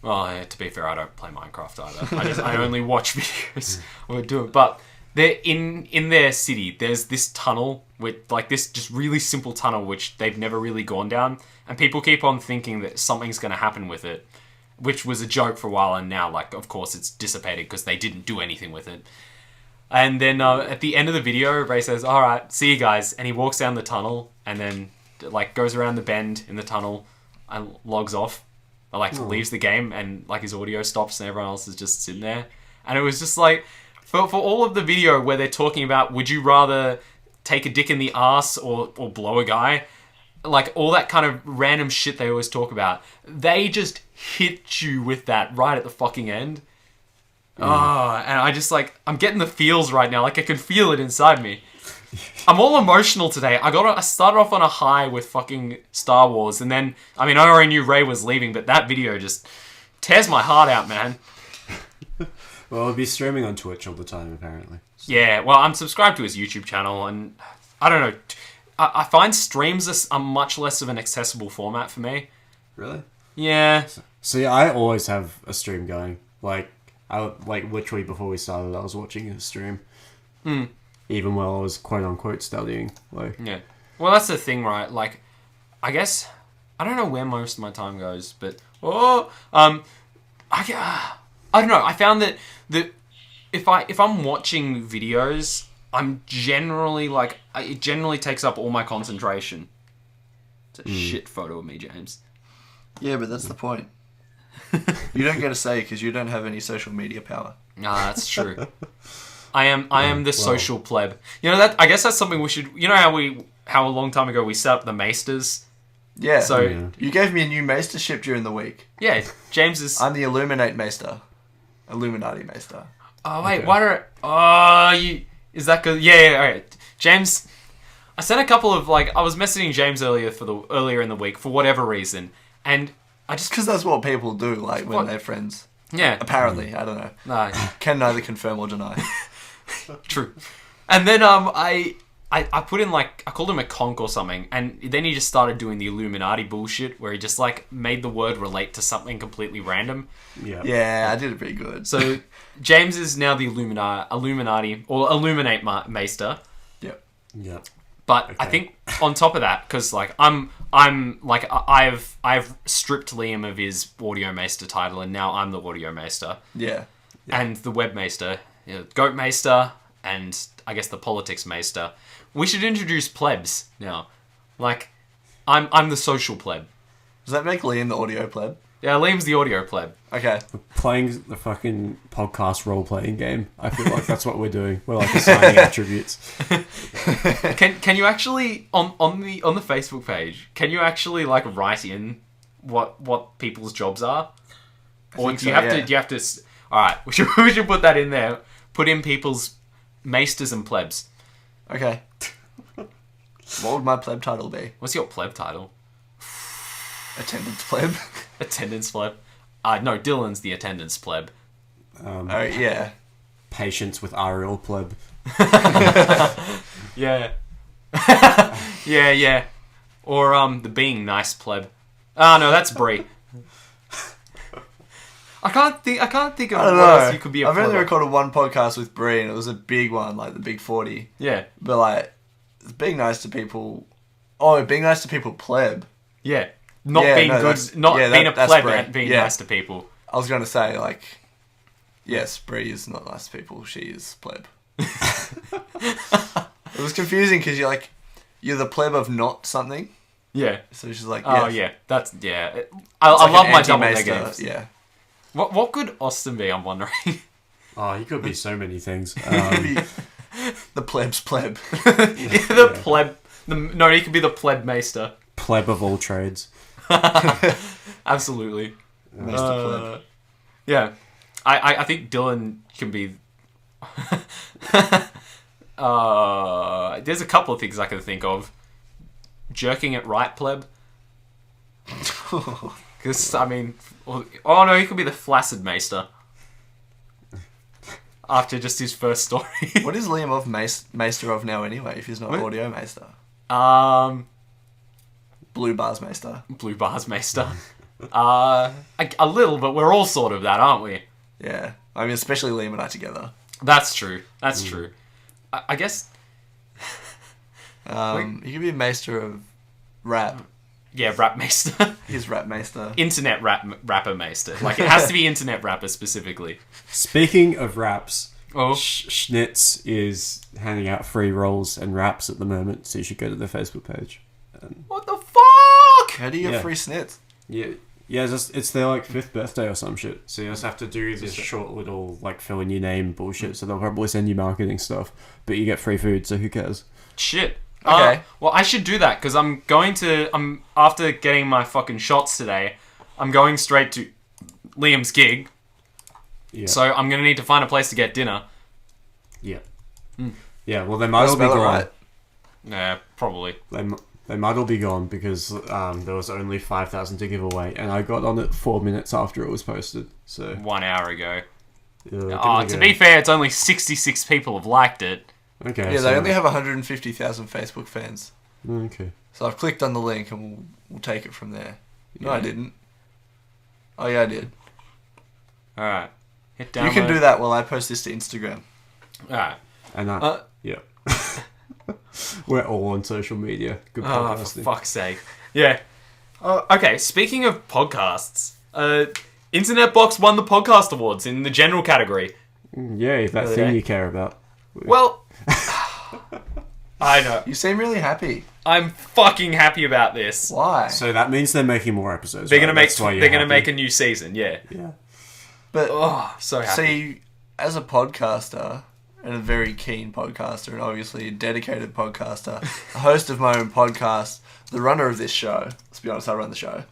Well, to be fair, I don't play Minecraft either. I only watch videos or do it. But they're in their city. There's this tunnel with like this just really simple tunnel which they've never really gone down, and people keep on thinking that something's going to happen with it, which was a joke for a while, and now like of course it's dissipated because they didn't do anything with it. And then at the end of the video, Ray says, "All right, see you guys," and he walks down the tunnel and then like goes around the bend in the tunnel and logs off. Or, like leaves the game, and like his audio stops and everyone else is just sitting there. And it was just like for all of the video where they're talking about would you rather take a dick in the ass or blow a guy, like all that kind of random shit they always talk about, they just hit you with that right at the fucking end. And I just like I'm getting the feels right now, like I can feel it inside me. I'm all emotional today. I started off on a high with fucking Star Wars, and then I already knew Ray was leaving, but that video just tears my heart out, man. Well, it'll be streaming on Twitch all the time, apparently. So. Yeah, well, I'm subscribed to his YouTube channel, and I don't know. I find streams are much less of an accessible format for me. Really? Yeah. See, I always have a stream going. Like literally before we started, I was watching a stream. Even while I was quote unquote studying. Like, yeah. Well, that's the thing, right? Like, I guess I don't know where most of my time goes, but I don't know. I found that if I'm watching videos, I'm generally like it generally takes up all my concentration. It's a shit photo of me, James. Yeah, but that's the point. You don't get a say because you don't have any social media power. Nah, that's true. I am the social pleb. You know that. I guess that's something we should. You know how a long time ago we set up the maesters. Yeah. So you gave me a new maestership during the week. yeah, James is. I'm the Illuminate Maester. Illuminati Maester. Oh wait, Okay. why do? Is that good? Yeah, all right. James, I sent a couple of I was messaging James earlier in the week for whatever reason, and I just Because that's what people do, like, when What? they're friends. yeah, Apparently, I don't know. no, Can neither confirm or deny. true. And then I put in I called him a conch or something, and then he just started doing the Illuminati bullshit where he just made the word relate to something completely random. Yeah. Yeah, I did it pretty good. So James is now the Illuminati or Illuminate Maester. Yep. Yeah. But I Okay. think on top of that, because I've stripped Liam of his Audio Maester title, and now I'm the Audio Maester Yeah. and the Web Maester, Goat Maester, and I guess the Politics Maester. We should introduce plebs now. I'm the social pleb. Does that make Liam the audio pleb? Yeah, Liam's the audio pleb. Okay. Playing the fucking podcast role-playing game. I feel like that's what we're doing. We're assigning attributes. Can you actually on the Facebook page? Can you actually write in what people's jobs are, or think do you so, have yeah. to? Do you have to? All right, we should put that in there. Put in people's maesters and plebs. Okay. What would my pleb title be? What's your pleb title? Attendance pleb? Attendance pleb. No, Dylan's the attendance pleb. Oh, yeah. Patience with Ariel pleb. Yeah. yeah. Or the being nice pleb. Oh no, that's Brie. I can't think of I don't what else know. you could be a I've only pleb of. recorded one podcast with Bree, and it was a big one, like the Big 40. Yeah. But, being nice to people... Oh, being nice to people pleb. Yeah. Not Yeah, being no, good, that's- not yeah, being that- a that's pleb great. and being Yeah. nice to people. I was going to say, yes, Bree is not nice to people. She is pleb. It was confusing because you're the pleb of not something. Yeah. So she's like, Oh yes. yeah, that's yeah. I It's love like an my double anti-maester, negatives. Yeah. What could Austin be? I'm wondering. Oh, he could be so many things. The pleb's pleb. The pleb. No, he could be the pleb maester. Pleb of all trades. Absolutely. Maester pleb. Yeah, I think Dylan can be. There's a couple of things I can think of. Jerking it right, pleb. Because oh no, he could be the flaccid maester. After just his first story. What is Liam of Maester of now anyway, if he's not What? Audio Maester? Blue Bars Maester. Blue Bars Maester. A little, but we're all sort of that, aren't we? Yeah. I mean, especially Liam and I together. That's true. That's true. I guess. He could be Maester of Rap. Yeah, Rap Maester. He's Rap Maester. Internet rapper Maester. It has to be internet rapper specifically. Speaking of raps, Oh. Schnitz is handing out free rolls and raps at the moment, so you should go to their Facebook page. What the fuck? How do you get Yeah. free snits? Yeah, it's their 5th birthday or some shit. So you just have to do this short little fill in your name bullshit. So they'll probably send you marketing stuff, but you get free food. So who cares? Shit. Okay. Well, I should do that because I'm after getting my fucking shots today, I'm going straight to Liam's gig. Yeah. So I'm gonna need to find a place to get dinner. Yeah. Yeah. Well, they might all be Spell it gone. right. Yeah, probably. They might all be gone because there was only 5,000 to give away, and I got on it 4 minutes after it was posted. So 1 hour ago. give it a To go. be fair, it's only 66 people have liked it. Okay. Yeah, so, they only have 150,000 Facebook fans. Okay. So I've clicked on the link and we'll take it from there. No, Yeah. I didn't. Oh, yeah, I did. All right. Hit download. You can do that while I post this to Instagram. All right. And yeah. We're all on social media. Good Oh, for podcasting. fuck's sake. Yeah. Okay, speaking of podcasts, Internet Box won the podcast awards in the general category. Yay, that Really, thing eh? you care about. Well, I know. You seem really happy. I'm fucking happy about this. Why? So that means they're making more episodes. They're right? gonna make That's why you're they're gonna happy. make a new season. Yeah. Yeah. But Oh, so happy. see, as a podcaster, and a very keen podcaster, and obviously a dedicated podcaster, a host of my own podcast, the runner of this show. Let's be honest, I run the show.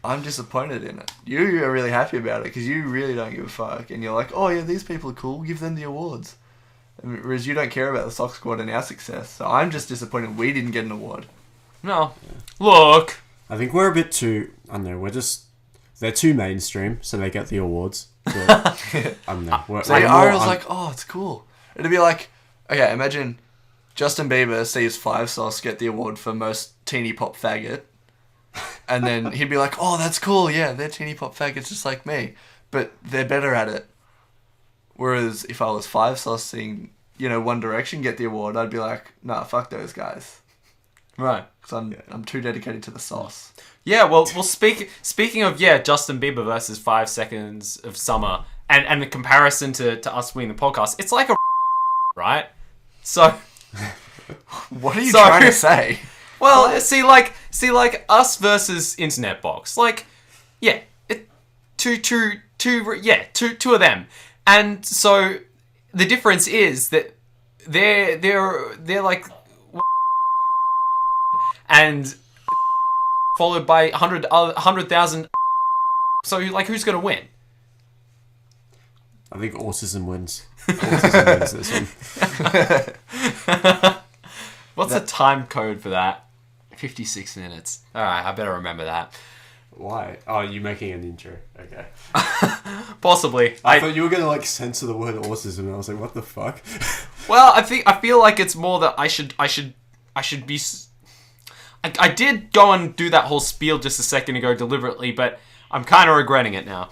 I'm disappointed in it. You are really happy about it because you really don't give a fuck, and you're like, oh yeah, these people are cool. Give them the awards. Whereas you don't care about the Sock Squad and our success. So I'm just disappointed we didn't get an award. No. Look. I think we're a bit too... I don't know, they're too mainstream, so they get the awards. But, I don't know. So Ariel's like, oh, it's cool. It'd be like, okay, imagine Justin Bieber sees Five Sauce get the award for most teeny pop faggot. And then he'd be like, oh, that's cool. Yeah, they're teeny pop faggots just like me. But they're better at it. Whereas if I was Five Sauce seeing, One Direction get the award, I'd be like, nah, fuck those guys. Right. Because I'm too dedicated to the sauce. Yeah, well, speaking of, Justin Bieber versus 5 Seconds of Summer, and the comparison to us winning the podcast, it's like a right? So... What are you trying to say? Well, see, like us versus Internet Box. Like, yeah, two of them. And so the difference is that they're like, and followed by 100,000. So like, who's gonna win? I think autism wins. Autism wins this one. What's the time code for that? 56 minutes. Alright, I better remember that. Why? Oh, you're making an intro. Okay. Possibly. I thought you were going to censor the word autism, and I was like, what the fuck? Well, I feel like it's more that I should be... I did go and do that whole spiel just a second ago deliberately, but I'm kind of regretting it now.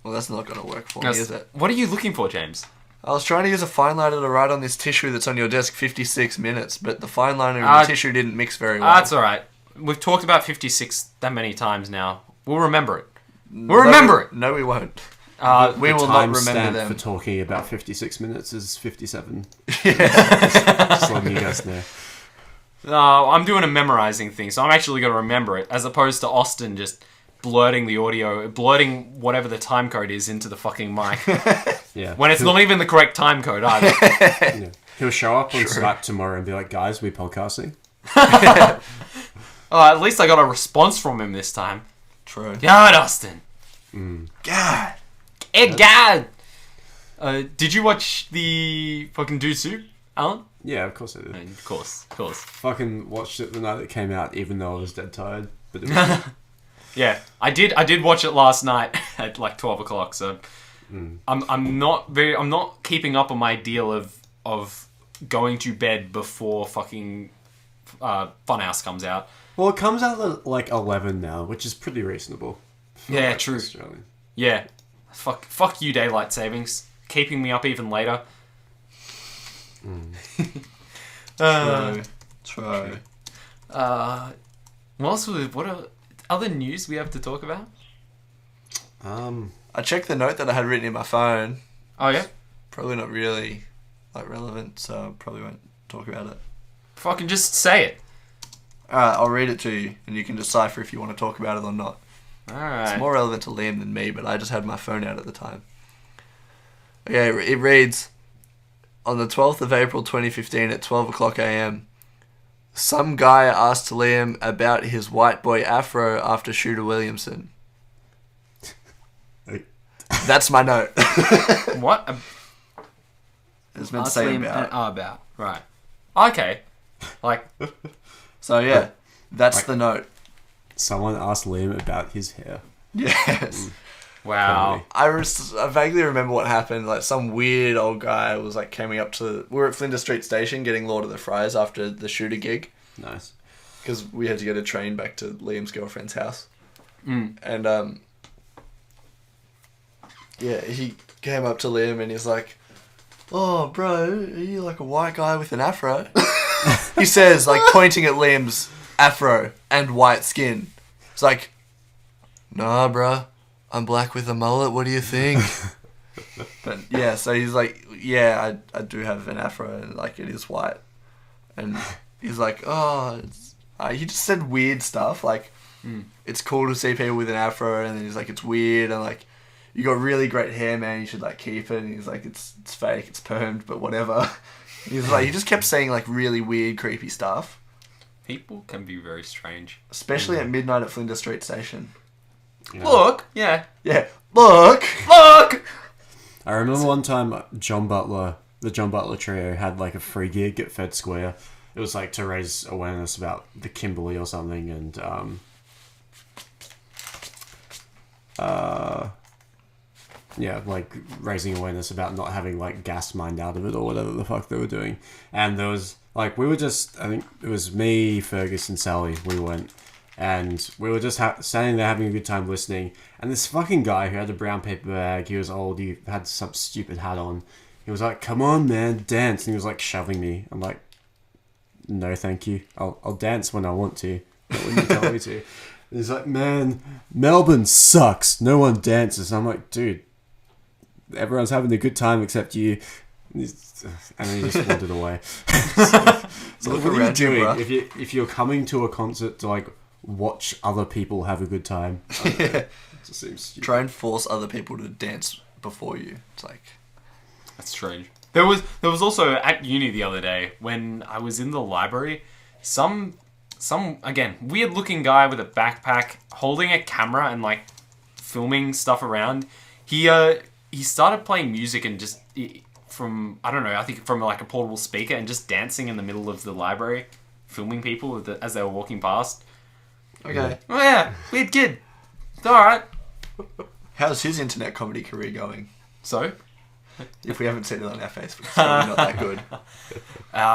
Well, that's not going to work for me, is it? What are you looking for, James? I was trying to use a fine liner to write on this tissue that's on your desk 56 minutes, but the fine liner and the tissue didn't mix very well. That's alright. We've talked about 56 that many times now. We'll remember it. We'll remember it! No, we won't. We will not remember them. for talking about 56 minutes is 57. Yeah. Just letting you guys know. No, I'm doing a memorizing thing, so I'm actually going to remember it, as opposed to Austin just blurting whatever the time code is into the fucking mic. Yeah. When it's not even the correct time code either. Yeah. He'll show up on Skype tomorrow and be like, guys, we podcasting? At least I got a response from him this time. True. God, Austin. God. Hey, God. Did you watch the fucking Do Soup, Alan? Yeah, of course I did. Of course. Fucking watched it the night it came out, even though I was dead tired. But it was Yeah, I did watch it last night at like 12 o'clock, so I'm not keeping up on my deal of going to bed before fucking Funhouse comes out. Well, it comes out at like 11 now, which is pretty reasonable. Yeah, true. Australian. Yeah. Fuck you, daylight savings. Keeping me up even later. True. What other news we have to talk about? I checked the note that I had written in my phone. Oh, yeah? Probably not really relevant, so I probably won't talk about it. Fucking just say it. Alright, I'll read it to you, and you can decipher if you want to talk about it or not. Alright. It's more relevant to Liam than me, but I just had my phone out at the time. Okay, it reads, on the 12th of April 2015 at 12 o'clock a.m., some guy asked Liam about his white boy afro after Shooter Williamson. That's my note. What? It's meant to say about. About. Right. Okay. Like... So yeah, that's the note. Someone asked Liam about his hair. Yes. Wow. I vaguely remember what happened. Like some weird old guy was like coming up to... We were at Flinders Street Station getting Lord of the Fries after the Shooter gig. Nice. Because we had to get a train back to Liam's girlfriend's house. Mm. And yeah, he came up to Liam and he's like, "Oh, bro, are you like a white guy with an afro?" He says, like pointing at Liam's afro and white skin. It's like, "Nah, bro, I'm black with a mullet. What do you think?" But yeah, so he's like, "Yeah, I do have an afro and like it is white." And he's like, "Oh, he just said weird stuff like, it's cool to see people with an afro," and then he's like, "It's weird," and like, "You got really great hair, man. You should like keep it." And he's like, "It's fake. It's permed, but whatever." He's like, he just kept saying like really weird, creepy stuff. People can be very strange. Especially at midnight at Flinders Street Station. You know? Look, yeah. Yeah. Look. Look! I remember one time the John Butler trio had like a free gig at Fed Square. It was like to raise awareness about the Kimberley or something, and yeah, like raising awareness about not having like gas mined out of it or whatever the fuck they were doing. And there was like I think it was me, Fergus, and Sally. We went, and we were just standing there having a good time listening. And this fucking guy who had a brown paper bag, he was old, he had some stupid hat on. He was like, "Come on, man, dance!" And he was like shoving me. I'm like, "No, thank you. I'll dance when I want to, not when you tell me to." And he's like, "Man, Melbourne sucks. No one dances." And I'm like, "Dude, everyone's having a good time except you." And then he just wandered away. So Look what are you around you, doing bruh. if you're coming to a concert to like watch other people have a good time? I don't know. It just seems stupid. Try and force other people to dance before you. It's like... That's strange. There was also at uni the other day when I was in the library, some again weird looking guy with a backpack holding a camera and like filming stuff around. He started playing music and just from I don't know, I think from like a portable speaker and just dancing in the middle of the library, filming people as they were walking past. Okay. Oh yeah, weird kid. It's all right. How's his internet comedy career going? So. If we haven't seen it on our Facebook, it's probably not that good.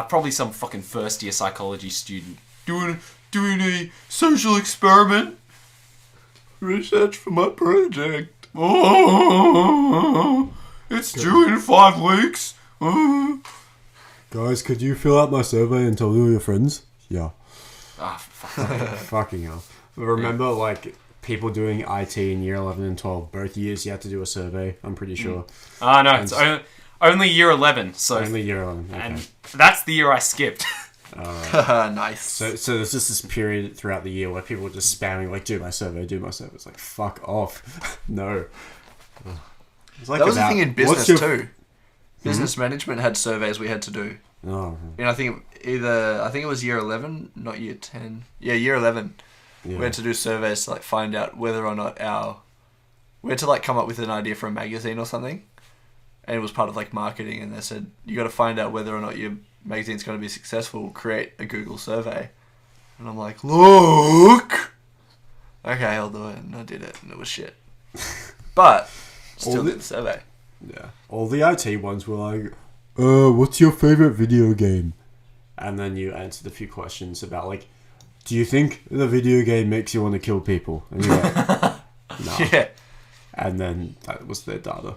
Probably some fucking first year psychology student doing a social experiment. Research for my project. Oh, it's due in 5 weeks. Guys, could you fill out my survey and tell all your friends? Yeah. Fuck. Fucking hell. Remember, like, people doing IT in year 11 and 12, both years you had to do a survey, I'm pretty sure. No, it's only year 11. So Only year 11, okay. and that's the year I skipped. Nice. So there's just this period throughout the year where people were just spamming, like, do my survey. It's like, fuck off. No. It's like That was the thing in business too. Hmm? Business management had surveys we had to do. Oh. And I think it was year 11, not year 10. Yeah, year 11. Yeah. We had to do surveys to like find out whether or not we had to like come up with an idea for a magazine or something. And it was part of like marketing, and they said, you got to find out whether or not your magazine's going to be successful, create a Google survey. And I'm like, look! Okay, I'll do it. And I did it, and it was shit. But, still did the survey. Yeah. All the IT ones were like, what's your favorite video game? And then you answered a few questions about like, do you think the video game makes you want to kill people? And you're like, nah. Yeah. And then that was their data.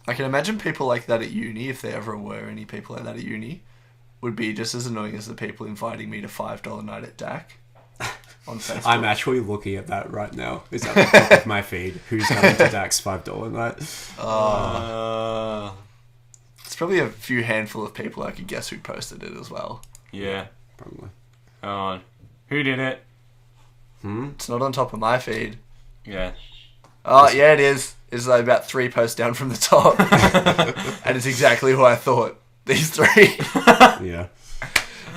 I can imagine people like that at uni, if there ever were any people like that at uni, would be just as annoying as the people inviting me to $5 night at DAC on Facebook. I'm actually looking at that right now. It's at the top of my feed. Who's coming to DAC's $5 night? It's probably a few handful of people I could guess who posted it as well. Yeah. Probably. Who did it? It's not on top of my feed. Yeah. Oh, yeah, it is. It's like about 3 posts down from the top. And it's exactly who I thought. These 3. Yeah.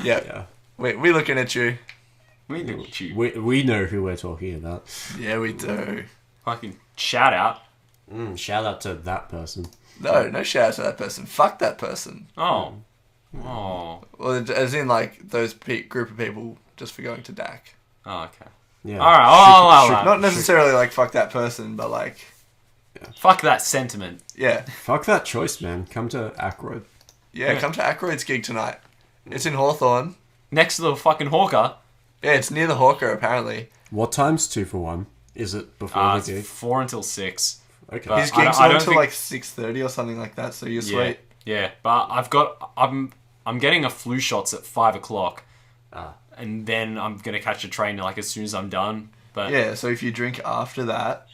Yeah. We looking at you. We know what you. We know who we're talking about. Yeah, we do. Fucking shout out. Shout out to that person. No shout out to that person. Fuck that person. Oh. Well, as in, like, those group of people just for going to DAC. Oh, okay. Yeah. Alright, I'll allow that. Not necessarily, like, fuck that person, but, like... Fuck that sentiment. Yeah. Fuck that choice, man. Come to Ackroyd. Yeah, come to Ackroyd's gig tonight. It's in Hawthorne. Next to the fucking hawker. Yeah, it's near the Hawker, apparently. What time's 2 for 1? Is it before the It's gig? 4 until 6. Okay. But His I gig's don't on until, think- like, 6:30 or something like that, so you're sweet. Yeah, but I'm getting a flu shots at 5 o'clock. And then I'm going to catch a train, like, as soon as I'm done. But Yeah, so if you drink after that,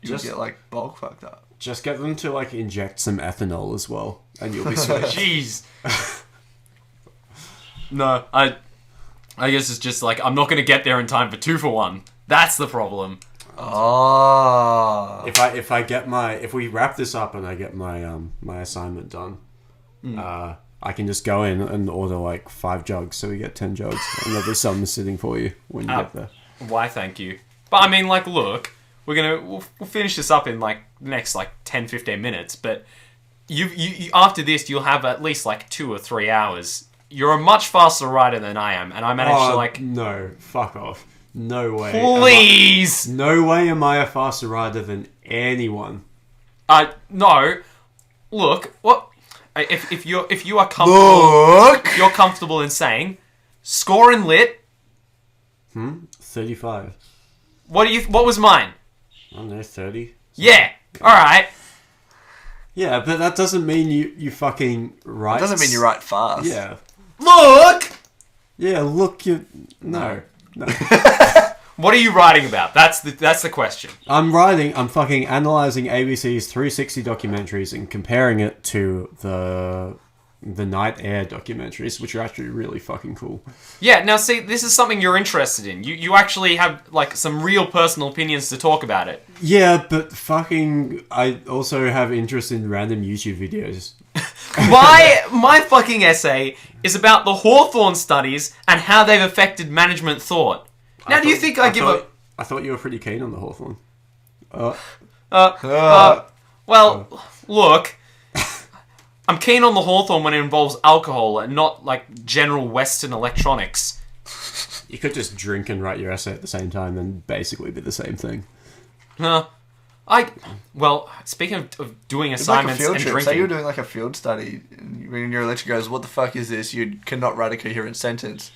you'll Just- get, like, bulk fucked up. Just get them to like inject some ethanol as well, and you'll be sweet. Jeez. No, I guess it's just like I'm not going to get there in time for 2 for 1. That's the problem. Oh. If we wrap this up and I get my my assignment done, I can just go in and order like 5 jugs, so we get 10 jugs, and there'll be some sitting for you when you get there. Why? Thank you. But I mean, like, look, we'll finish this up in like the next like 10, 15 minutes. But you after this, you'll have at least like 2 or 3 hours. You're a much faster rider than I am, and I managed to like. No, fuck off. No way. Please. No way am I a faster rider than anyone. No. Look, what? If you are comfortable, you're comfortable in saying, score in lit. 35. What was mine? I don't know, 30. Yeah. All right. Yeah, but that doesn't mean you fucking write. It doesn't mean you write fast. Yeah. Look. Yeah, look, no. What are you writing about? That's the question. I'm fucking analysing ABC's 360 documentaries and comparing it to the Night Air documentaries, which are actually really fucking cool. Yeah, now see, this is something you're interested in. You actually have, like, some real personal opinions to talk about it. Yeah, but fucking... I also have interest in random YouTube videos. My fucking essay is about the Hawthorne studies and how they've affected management thought. Now, do you think I thought you were pretty keen on the Hawthorne. Well, look... I'm keen on the Hawthorne when it involves alcohol and not, like, general Western electronics. You could just drink and write your essay at the same time and basically be the same thing. Well, speaking of doing It's like a assignments field and trip. drinking... Say you're doing like a field study, and when your lecturer goes, "What the fuck is this? You cannot write a coherent sentence."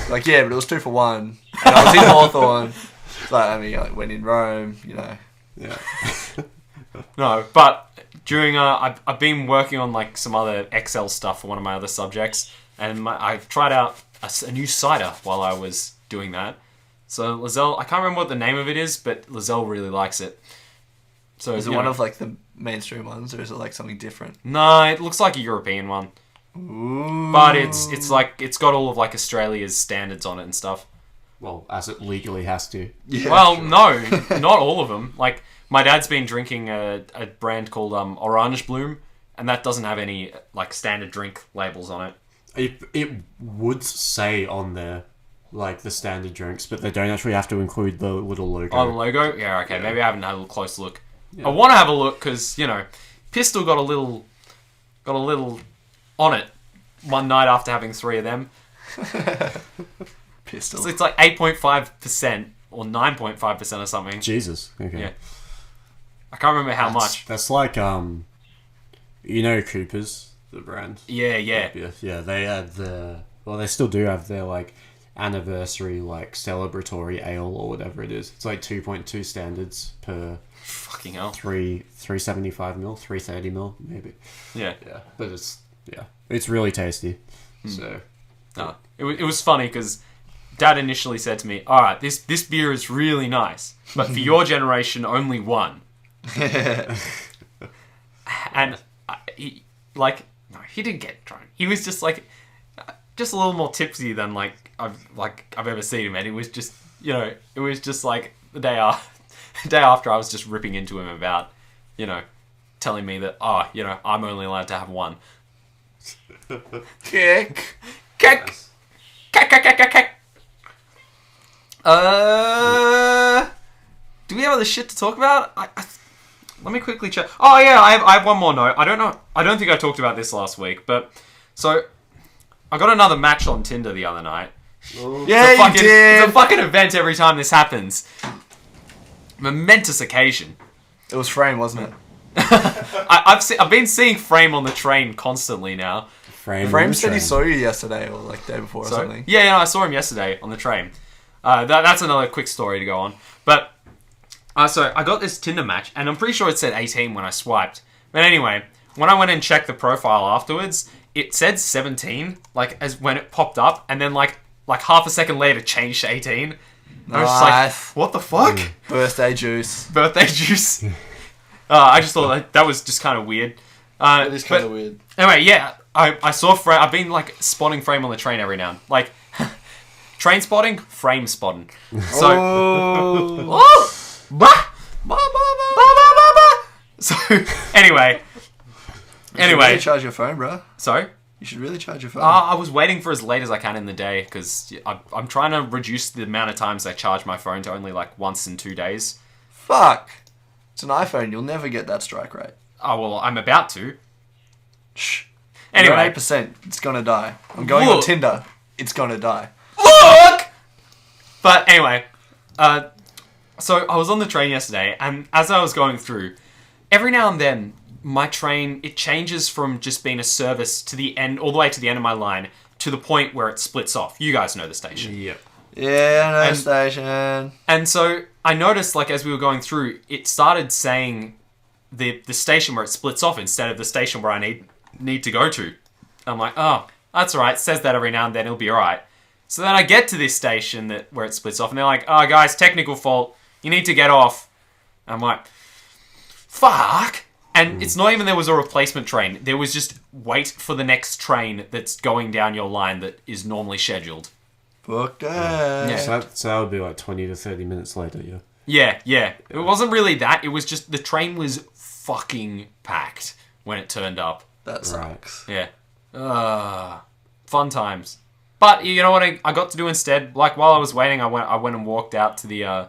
Like, yeah, but it was 2 for 1, and I was in Hawthorne. Like, I mean, like, when in Rome, you know. Yeah. No, but during I've been working on like some other Excel stuff for one of my other subjects, and I've tried out a new cider while I was doing that. So Lizelle, I can't remember what the name of it is, but Lizelle really likes it. So Is it one of like the mainstream ones, or is it like something different? No, it looks like a European one. Ooh. But it's like it's got all of like Australia's standards on it and stuff. Well, as it legally has to. Yeah, Well, sure. no, not all of them. Like my dad's been drinking a brand called Orange Bloom, and that doesn't have any like standard drink labels on it. It would say on there, like, the standard drinks, but they don't actually have to include the little logo. Oh, the logo? Yeah, okay. Maybe I haven't had a close look. Yeah. I want to have a look because, you know, Pistol got a little on it one night after having 3 of them. Pistol. So it's like 8.5% or 9.5% or something. Jesus. Okay. Yeah. I can't remember how much. That's like, you know Cooper's, the brand? Yeah. Yeah, they had they still do have their, like, anniversary, like, celebratory ale or whatever it is. It's like 2.2 standards per... Fucking hell. 375 mil, 330 mil, maybe. Yeah. Yeah, but it's really tasty. So... No. It was funny because Dad initially said to me, "All right, this beer is really nice, but for your generation, only one." And he didn't get drunk. He was just like, just a little more tipsy than I've ever seen him. And it was just, you know, it was just like the day after I was just ripping into him about, you know, telling me that, you know, I'm only allowed to have one. Kick. Do we have other shit to talk about? Let me quickly check. Oh yeah, I have one more note. I don't think I talked about this last week, but so I got another match on Tinder the other night. Yeah, you did. It's a fucking event every time this happens. Momentous occasion. It was Frame, wasn't it? I've been seeing Frame on the train constantly now. Frame said he saw you yesterday or like the day before or something. Yeah, I saw him yesterday on the train. That's another quick story to go on. But so I got this Tinder match, and I'm pretty sure it said 18 when I swiped. But anyway, when I went and checked the profile afterwards, it said 17, like as when it popped up, and then like half a second later changed to 18. I was just like, what the fuck? Birthday juice. Birthday juice. I just thought that was just kind of weird. It is kind of weird. Anyway, yeah, I saw Frame. I've been like spotting Frame on the train every now and like train spotting, Frame spotting. So, So anyway, You charge your phone, bro. sorry. You should really charge your phone. I was waiting for as late as I can in the day because I'm trying to reduce the amount of times I charge my phone to only like once in 2 days. Fuck! It's an iPhone. You'll never get that strike rate. Oh, well, I'm about to. Shh. Anyway. You're at 8%. It's gonna die. I'm going on Tinder. It's gonna die. Look! But anyway, so I was on the train yesterday, and as I was going through, every now and then, my train, it changes from just being a service to the end, all the way to the end of my line, to the point where it splits off. You guys know the station. Yep. Yeah, station. And so I noticed, like, as we were going through, it started saying the station where it splits off instead of the station where I need to go to. I'm like, oh, that's alright. It says that every now and then. It'll be alright. So then I get to this station where it splits off, and they're like, oh, guys, technical fault. You need to get off. I'm like, fuck. And it's not even there was a replacement train. There was just wait for the next train that's going down your line that is normally scheduled. Fuck that. Yeah. So that would be like 20 to 30 minutes later, yeah. Yeah. It wasn't really that. It was just the train was fucking packed when it turned up. That sucks. Yeah. Fun times. But you know what I got to do instead? Like, while I was waiting, I went and walked out to the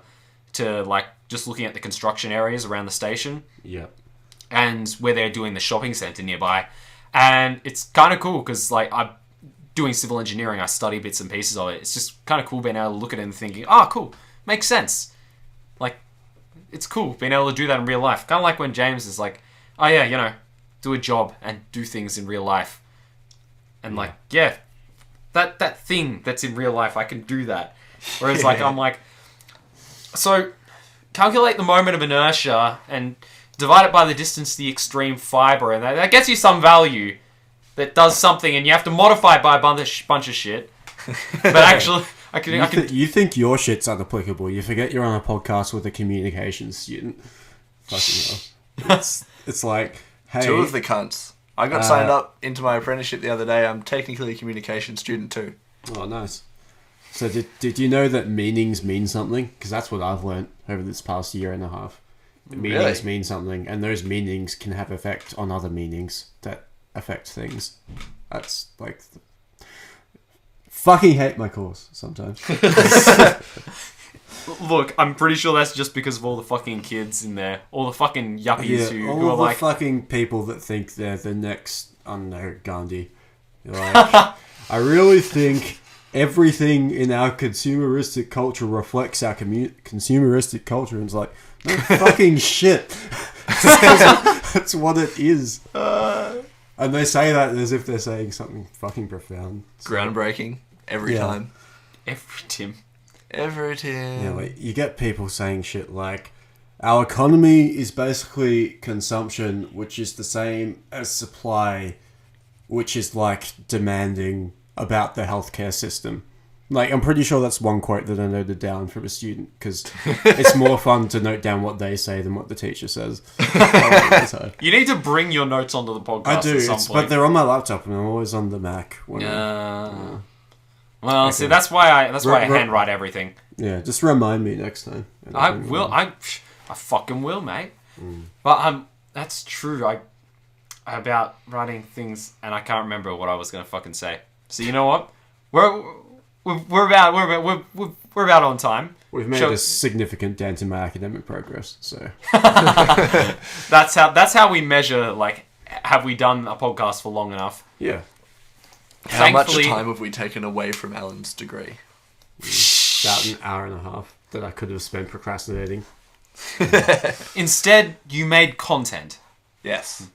to like just looking at the construction areas around the station. Yep. And where they're doing the shopping centre nearby. And it's kind of cool because, like, I'm doing civil engineering. I study bits and pieces of it. It's just kind of cool being able to look at it and thinking, oh, cool. Makes sense. Like, it's cool being able to do that in real life. Kind of like when James is like, oh, yeah, you know, do a job and do things in real life. And, like, yeah, that thing that's in real life, I can do that. Whereas, like, I'm like, so calculate the moment of inertia and divide it by the distance to the extreme fiber, and that gets you some value that does something, and you have to modify it by a bunch of shit. But actually, I can. You think your shit's unapplicable. You forget you're on a podcast with a communications student. Fucking hell. It's like, hey... Two of the cunts. I got signed up into my apprenticeship the other day. I'm technically a communication student too. Oh, nice. So did you know that meanings mean something? Because that's what I've learnt over this past year and a half. Meanings mean something, and those meanings can have effect on other meanings that affect things. That's like... Fucking hate my course sometimes. Look, I'm pretty sure that's just because of all the fucking kids in there. All the fucking yuppies who are all the like... fucking people that think they're the next, I don't know, Gandhi. You're like, I really think everything in our consumeristic culture reflects our consumeristic culture. And it's like, no fucking shit. That's what it is. And they say that as if they're saying something fucking profound. Groundbreaking. Every time. Every time. Yeah, like, you get people saying shit like, our economy is basically consumption, which is the same as supply, which is like demanding about the healthcare system. Like, I'm pretty sure that's one quote that I noted down from a student, because it's more fun to note down what they say than what the teacher says. So, You need to bring your notes onto the podcast I do, at some point. but they're on my laptop, and I'm always on the Mac. Well, Okay. see, that's why I handwrite everything. Yeah, just remind me next time. I will. I fucking will, mate. But that's true. About writing things, and I can't remember what I was gonna fucking say. So you know what? We're about on time. We've made a significant dent in my academic progress, so that's how we measure. Like, have we done a podcast for long enough? yeah. How much time have we taken away from Alan's degree? About an hour and a half that I could have spent procrastinating. Instead, you made content. Yes.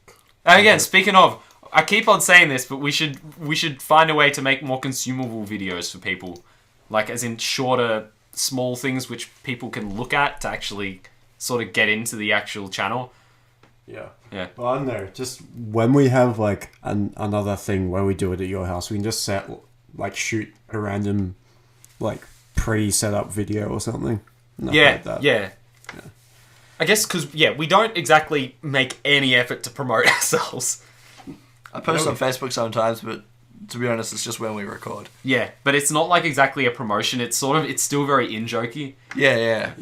And again, speaking of, I keep on saying this, but we should find a way to make more consumable videos for people, like as in shorter, small things which people can look at to actually sort of get into the actual channel. Yeah. Yeah. Well, I don't know. Just when we have like another thing where we do it at your house, we can just shoot a random, like, pre-set up video or something. Yeah. I guess because we don't exactly make any effort to promote ourselves. I post on Facebook sometimes, but to be honest, it's just when we record. Yeah, but it's not like exactly a promotion. It's still very in-jokey. Yeah.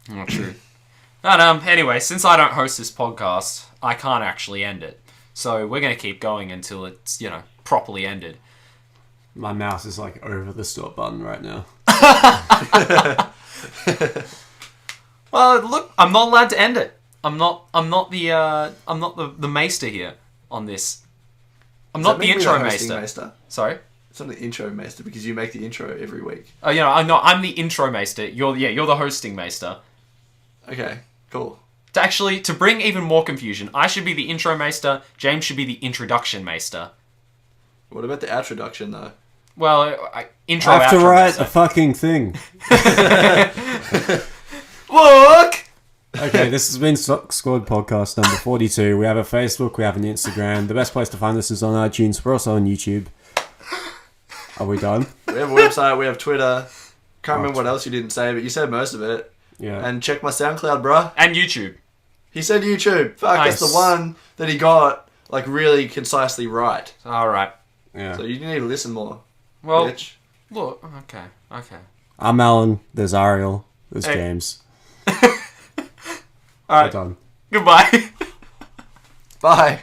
Not true. But anyway, since I don't host this podcast, I can't actually end it. So we're going to keep going until it's, properly ended. My mouse is like over the stop button right now. Well, look, I'm not allowed to end it. I'm not the maester here on this. I'm not the intro maester. Sorry? It's not the intro maester because you make the intro every week. Oh, I'm the intro maester. You're the hosting maester. Okay, cool. To bring even more confusion, I should be the intro maester, James should be the introduction maester. What about the outroduction, though? Well, intro, I have to outro write maester. a fucking thing. Look! Okay, this has been Squad Podcast number 42. We have a Facebook, we have an Instagram. The best place to find us is on iTunes. We're also on YouTube. Are we done? We have a website, we have Twitter. Can't remember what else you didn't say, but you said most of it. Yeah. And check my SoundCloud, bruh. And YouTube. He said YouTube. Fuck, Nice. that's the one that he got, really concisely right. Alright. Yeah. So you need to listen more, Well, bitch. look, okay. I'm Alan. There's Ariel. There's Hey. James. Alright, We're done. goodbye. Bye.